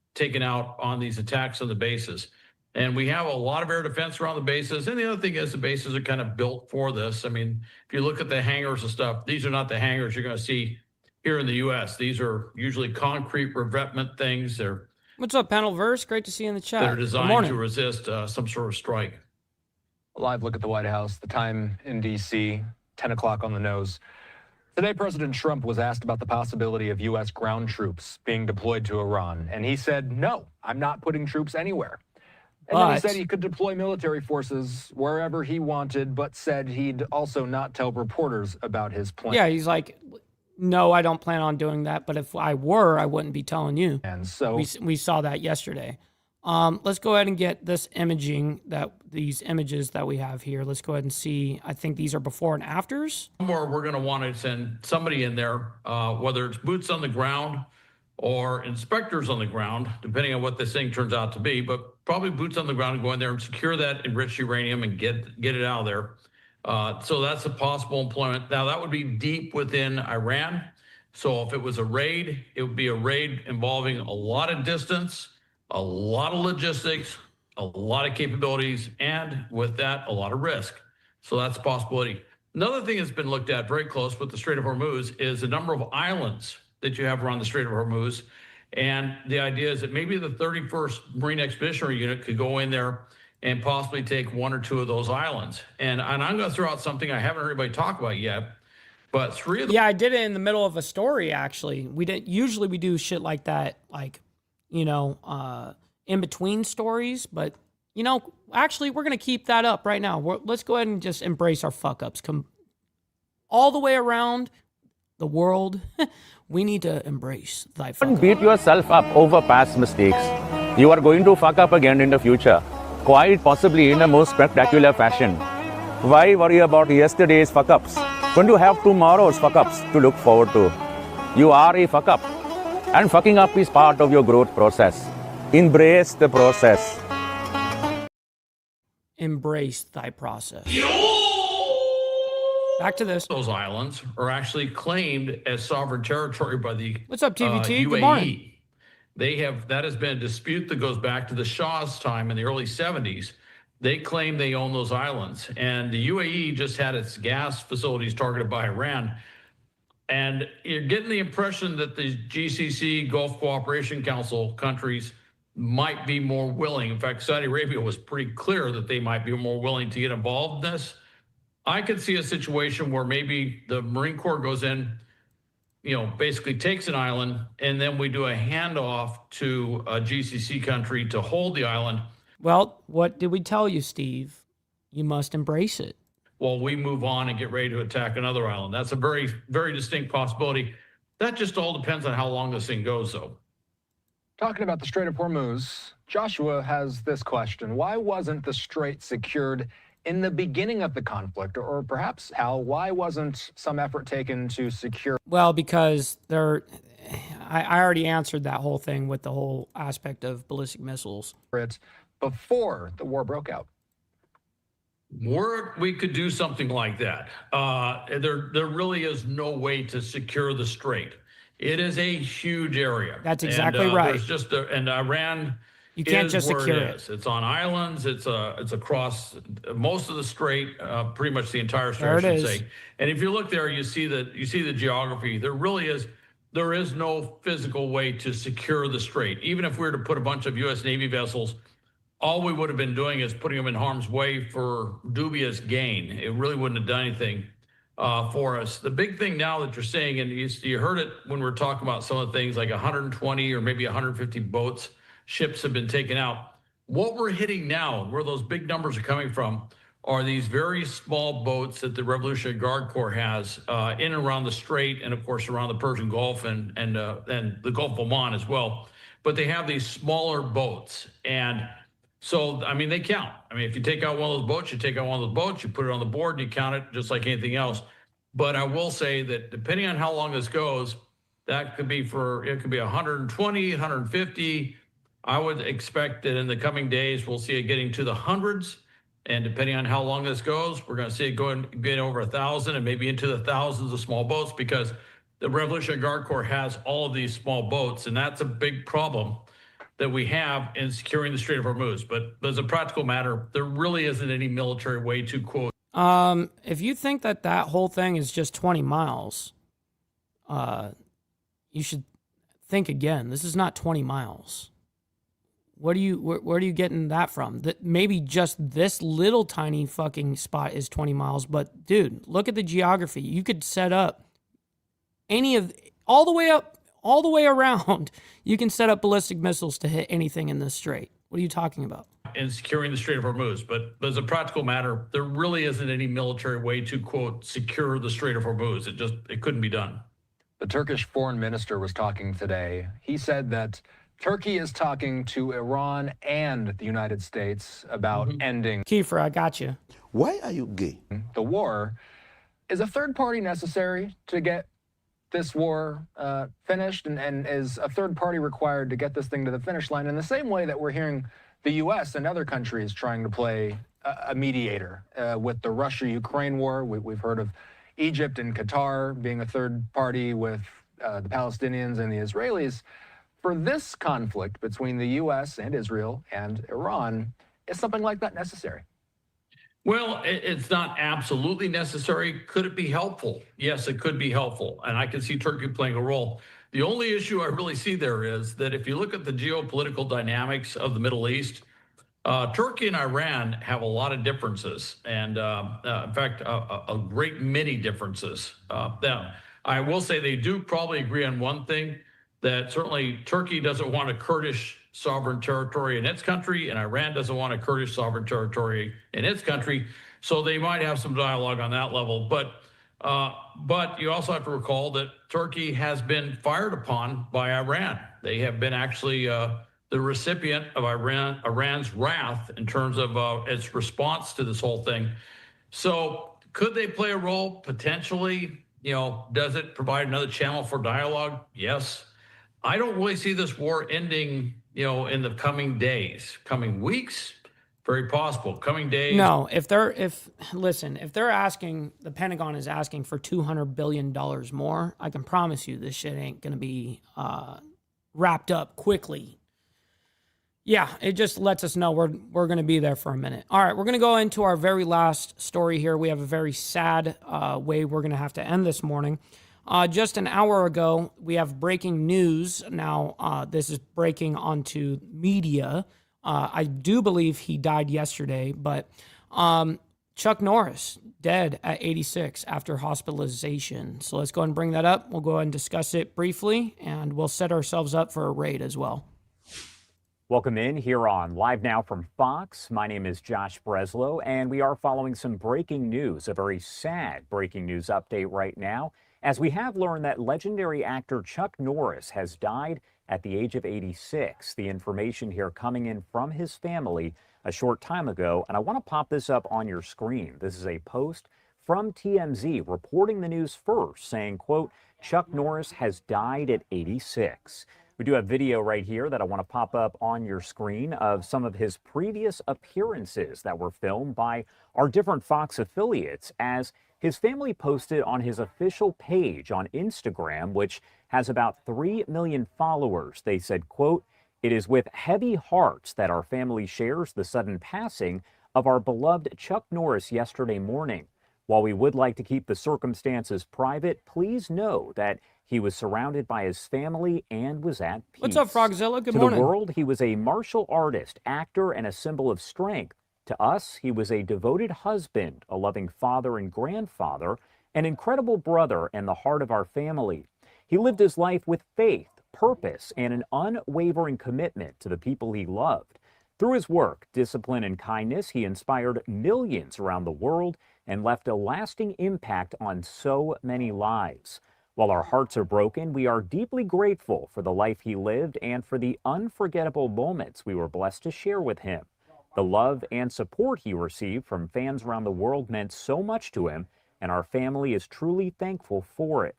Speaker 19: out on these attacks on the bases. And we have a lot of air defense around the bases. And the other thing is the bases are kind of built for this. I mean, if you look at the hangars and stuff, these are not the hangars you're going to see here in the U.S. These are usually concrete revetment things.
Speaker 3: What's up, Panelverse? Great to see you in the chat.
Speaker 19: They're designed to resist some sort of strike.
Speaker 14: A live look at the White House, the time in D.C., 10 o'clock on the nose. Today, President Trump was asked about the possibility of U.S. ground troops being deployed to Iran. And he said, no, I'm not putting troops anywhere. And then he said he could deploy military forces wherever he wanted, but said he'd also not tell reporters about his plan.
Speaker 3: Yeah, he's like, no, I don't plan on doing that. But if I were, I wouldn't be telling you.
Speaker 14: And so
Speaker 3: we saw that yesterday. Let's go ahead and get this these images that we have here. Let's go ahead and see. I think these are before and afters.
Speaker 19: Or we're going to want to send somebody in there, whether it's boots on the ground or inspectors on the ground, depending on what this thing turns out to be, but probably boots on the ground and go in there and secure that enriched uranium and get it out of there. So that's a possible employment. Now, that would be deep within Iran. So if it was a raid, it would be a raid involving a lot of distance, a lot of logistics, a lot of capabilities, and with that, a lot of risk. So that's a possibility. Another thing that's been looked at very close with the Strait of Hormuz is the number of islands that you have around the Strait of Hormuz. And the idea is that maybe the 31st Marine Expeditionary Unit could go in there and possibly take one or two of those islands. And I'm going to throw out something I haven't heard anybody talk about yet, but three of them.
Speaker 3: Yeah, I did it in the middle of a story, actually. Usually we do shit like that, like, in between stories, but, actually we're going to keep that up right now. Let's go ahead and just embrace our fuck-ups. Come all the way around the world. We need to embrace thy fuck.
Speaker 20: Don't beat yourself up over past mistakes. You are going to fuck up again in the future, quite possibly in a most spectacular fashion. Why worry about yesterday's fuck-ups when you have tomorrow's fuck-ups to look forward to? You are a fuck-up, and fucking up is part of your growth process. Embrace the process.
Speaker 3: Embrace thy process. Back to this.
Speaker 19: Those islands are actually claimed as sovereign territory by the
Speaker 3: What's up, TVT?
Speaker 19: UAE.
Speaker 3: Good morning.
Speaker 19: That has been a dispute that goes back to the Shah's time in the early 70s. They claim they own those islands. And the UAE just had its gas facilities targeted by Iran. And you're getting the impression that the GCC, Gulf Cooperation Council countries, might be more willing. In fact, Saudi Arabia was pretty clear that they might be more willing to get involved in this. I could see a situation where maybe the Marine Corps goes in, basically takes an island, and then we do a handoff to a GCC country to hold the island.
Speaker 3: Well, what did we tell you, Steve? You must embrace it.
Speaker 19: While we move on and get ready to attack another island. That's a very, very distinct possibility. That just all depends on how long this thing goes, though.
Speaker 14: Talking about the Strait of Hormuz, Joshua has this question. Why wasn't the strait secured in the beginning of the conflict? Or perhaps, Al, why wasn't some effort taken to secure?
Speaker 3: Well, because I already answered that whole thing with the whole aspect of ballistic missiles.
Speaker 14: Before the war broke out.
Speaker 19: We could do something like that. There really is no way to secure the strait. It is a huge area.
Speaker 3: That's exactly right.
Speaker 19: There's and Iran.
Speaker 3: You can't just secure it.
Speaker 19: It's on islands. It's across most of the strait, pretty much the entire strait,
Speaker 3: there
Speaker 19: I should say. And if you look there, you see the geography. There is no physical way to secure the strait. Even if we were to put a bunch of U.S. Navy vessels, all we would have been doing is putting them in harm's way for dubious gain. It really wouldn't have done anything. for us. The big thing now that you're saying, and you heard it when we're talking about some of the things like 120 or maybe 150 boats, ships have been taken out. What we're hitting now, where those big numbers are coming from, are these very small boats that the Revolutionary Guard Corps has in and around the Strait, and of course around the Persian Gulf and the Gulf of Oman as well. But they have these smaller boats, and so I mean they count. I mean, if you take out one of those boats, you take out one of those boats, you put it on the board, and you count it just like anything else. But I will say that depending on how long this goes, that could be it could be 120, 150. I would expect that in the coming days we'll see it getting to the hundreds. And depending on how long this goes, we're going to see it get over 1,000 and maybe into the thousands of small boats, because the Revolutionary Guard Corps has all of these small boats. And that's a big problem that we have in securing the Strait of Hormuz. But as a practical matter, there really isn't any military way to quote.
Speaker 3: If you think that whole thing is just 20 miles, you should think again. This is not 20 miles. Where are you getting that from? That maybe just this little tiny fucking spot is 20 miles, but dude, look at the geography. You could set up all the way around. You can set up ballistic missiles to hit anything in this strait. What are you talking about?
Speaker 19: In securing the Strait of Hormuz, but as a practical matter, there really isn't any military way to quote secure the Strait of Hormuz. It couldn't be done.
Speaker 14: The Turkish foreign minister was talking today. He said that Turkey is talking to Iran and the United States about ending.
Speaker 3: Kiefer, I got you.
Speaker 21: Why are you gay?
Speaker 14: The war. Is a third party necessary to get this war finished? And is a third party required to get this thing to the finish line in the same way that we're hearing the U.S. and other countries trying to play a mediator with the Russia-Ukraine war? We've heard of Egypt and Qatar being a third party with the Palestinians and the Israelis. For this conflict between the U.S. and Israel and Iran, is something like that necessary?
Speaker 19: Well, it's not absolutely necessary. Could it be helpful? Yes, it could be helpful. And I can see Turkey playing a role. The only issue I really see there is that if you look at the geopolitical dynamics of the Middle East, Turkey and Iran have a lot of differences. And in fact, a great many differences. Now, I will say they do probably agree on one thing, that certainly Turkey doesn't want a Kurdish sovereign territory in its country, and Iran doesn't want a Kurdish sovereign territory in its country. So they might have some dialogue on that level. But you also have to recall that Turkey has been fired upon by Iran. They have been actually the recipient of Iran's wrath in terms of its response to this whole thing. So could they play a role? Potentially. Does it provide another channel for dialogue? Yes. I don't really see this war ending, in the coming days, coming weeks, very possible. Coming days.
Speaker 3: No, if they're asking, the Pentagon is asking for $200 billion more, I can promise you this shit ain't going to be wrapped up quickly. Yeah, it just lets us know we're going to be there for a minute. All right, we're going to go into our very last story here. We have a very sad way we're going to have to end this morning. Just an hour ago, we have breaking news. Now, this is breaking onto media. I do believe he died yesterday, but Chuck Norris, dead at 86 after hospitalization. So let's go ahead and bring that up. We'll go ahead and discuss it briefly, and we'll set ourselves up for a raid as well.
Speaker 4: Welcome in here on Live Now from Fox. My name is Josh Breslow, and we are following some breaking news, a very sad breaking news update right now, as we have learned that legendary actor Chuck Norris has died at the age of 86. The information here coming in from his family a short time ago, and I want to pop this up on your screen. This is a post from TMZ reporting the news first, saying, quote, Chuck Norris has died at 86. We do have video right here that I want to pop up on your screen of some of his previous appearances that were filmed by our different Fox affiliates, as his family posted on his official page on Instagram, which has about 3 million followers. They said, quote, it is with heavy hearts that our family shares the sudden passing of our beloved Chuck Norris yesterday morning. While we would like to keep the circumstances private, please know that he was surrounded by his family and was at peace.
Speaker 3: What's up, Frogzilla? Good
Speaker 4: morning. To the world, he was a martial artist, actor, and a symbol of strength. To us, he was a devoted husband, a loving father and grandfather, an incredible brother and the heart of our family. He lived his life with faith, purpose, and an unwavering commitment to the people he loved. Through his work, discipline, and kindness, he inspired millions around the world and left a lasting impact on so many lives. While our hearts are broken, we are deeply grateful for the life he lived and for the unforgettable moments we were blessed to share with him. The love and support he received from fans around the world meant so much to him, and our family is truly thankful for it.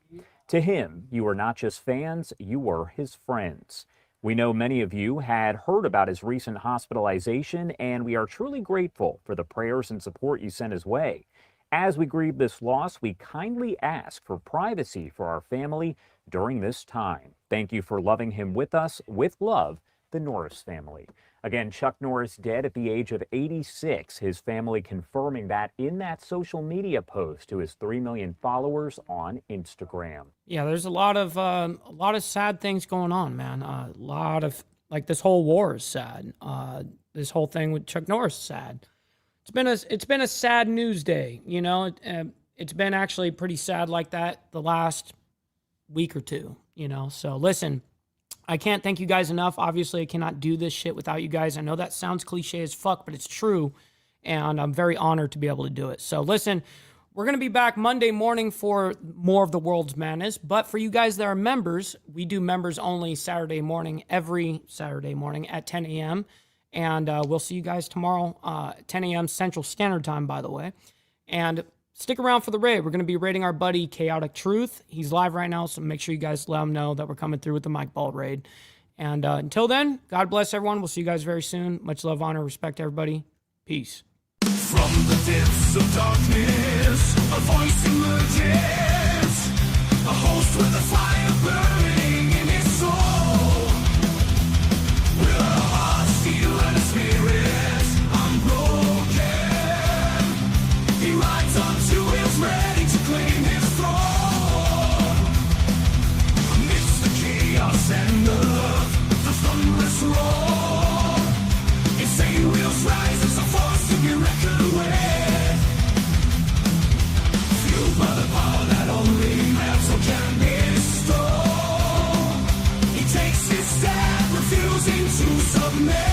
Speaker 4: To him, you are not just fans, you were his friends. We know many of you had heard about his recent hospitalization, and we are truly grateful for the prayers and support you sent his way. As we grieve this loss, we kindly ask for privacy for our family during this time. Thank you for loving him with us. With love, the Norris family. Again, Chuck Norris dead at the age of 86. His family confirming that in that social media post to his 3 million followers on Instagram.
Speaker 3: Yeah, there's a lot of sad things going on, man. A lot of, like, this whole war is sad. This whole thing with Chuck Norris is sad. It's been a sad news day, you know. It's been actually pretty sad like that the last week or two, you know. So listen, I can't thank you guys enough. Obviously, I cannot do this shit without you guys. I know that sounds cliche as fuck, but it's true, and I'm very honored to be able to do it. So listen, we're going to be back Monday morning for more of the World's Madness, but for you guys that are members, we do members only Saturday morning, every Saturday morning at 10 a.m., and we'll see you guys tomorrow, 10 a.m. Central Standard Time, by the way. And stick around for the raid. We're going to be raiding our buddy Chaotic Truth. He's live right now, so make sure you guys let him know that we're coming through with the Mike Ball raid. And until then, God bless everyone. We'll see you guys very soon. Much love, honor, respect to everybody. Peace.
Speaker 2: From the depths of darkness, a voice emerges, a host with a fire burning in his soul. With a heart, steel, and a spirit unbroken, he rides on two wheels, ready to claim his throne. Amidst the chaos and the thunderous roar, insane wheels rise as a force to be reckoned with. Fueled by the power that only metal can bestow, he takes his stand, refusing to submit.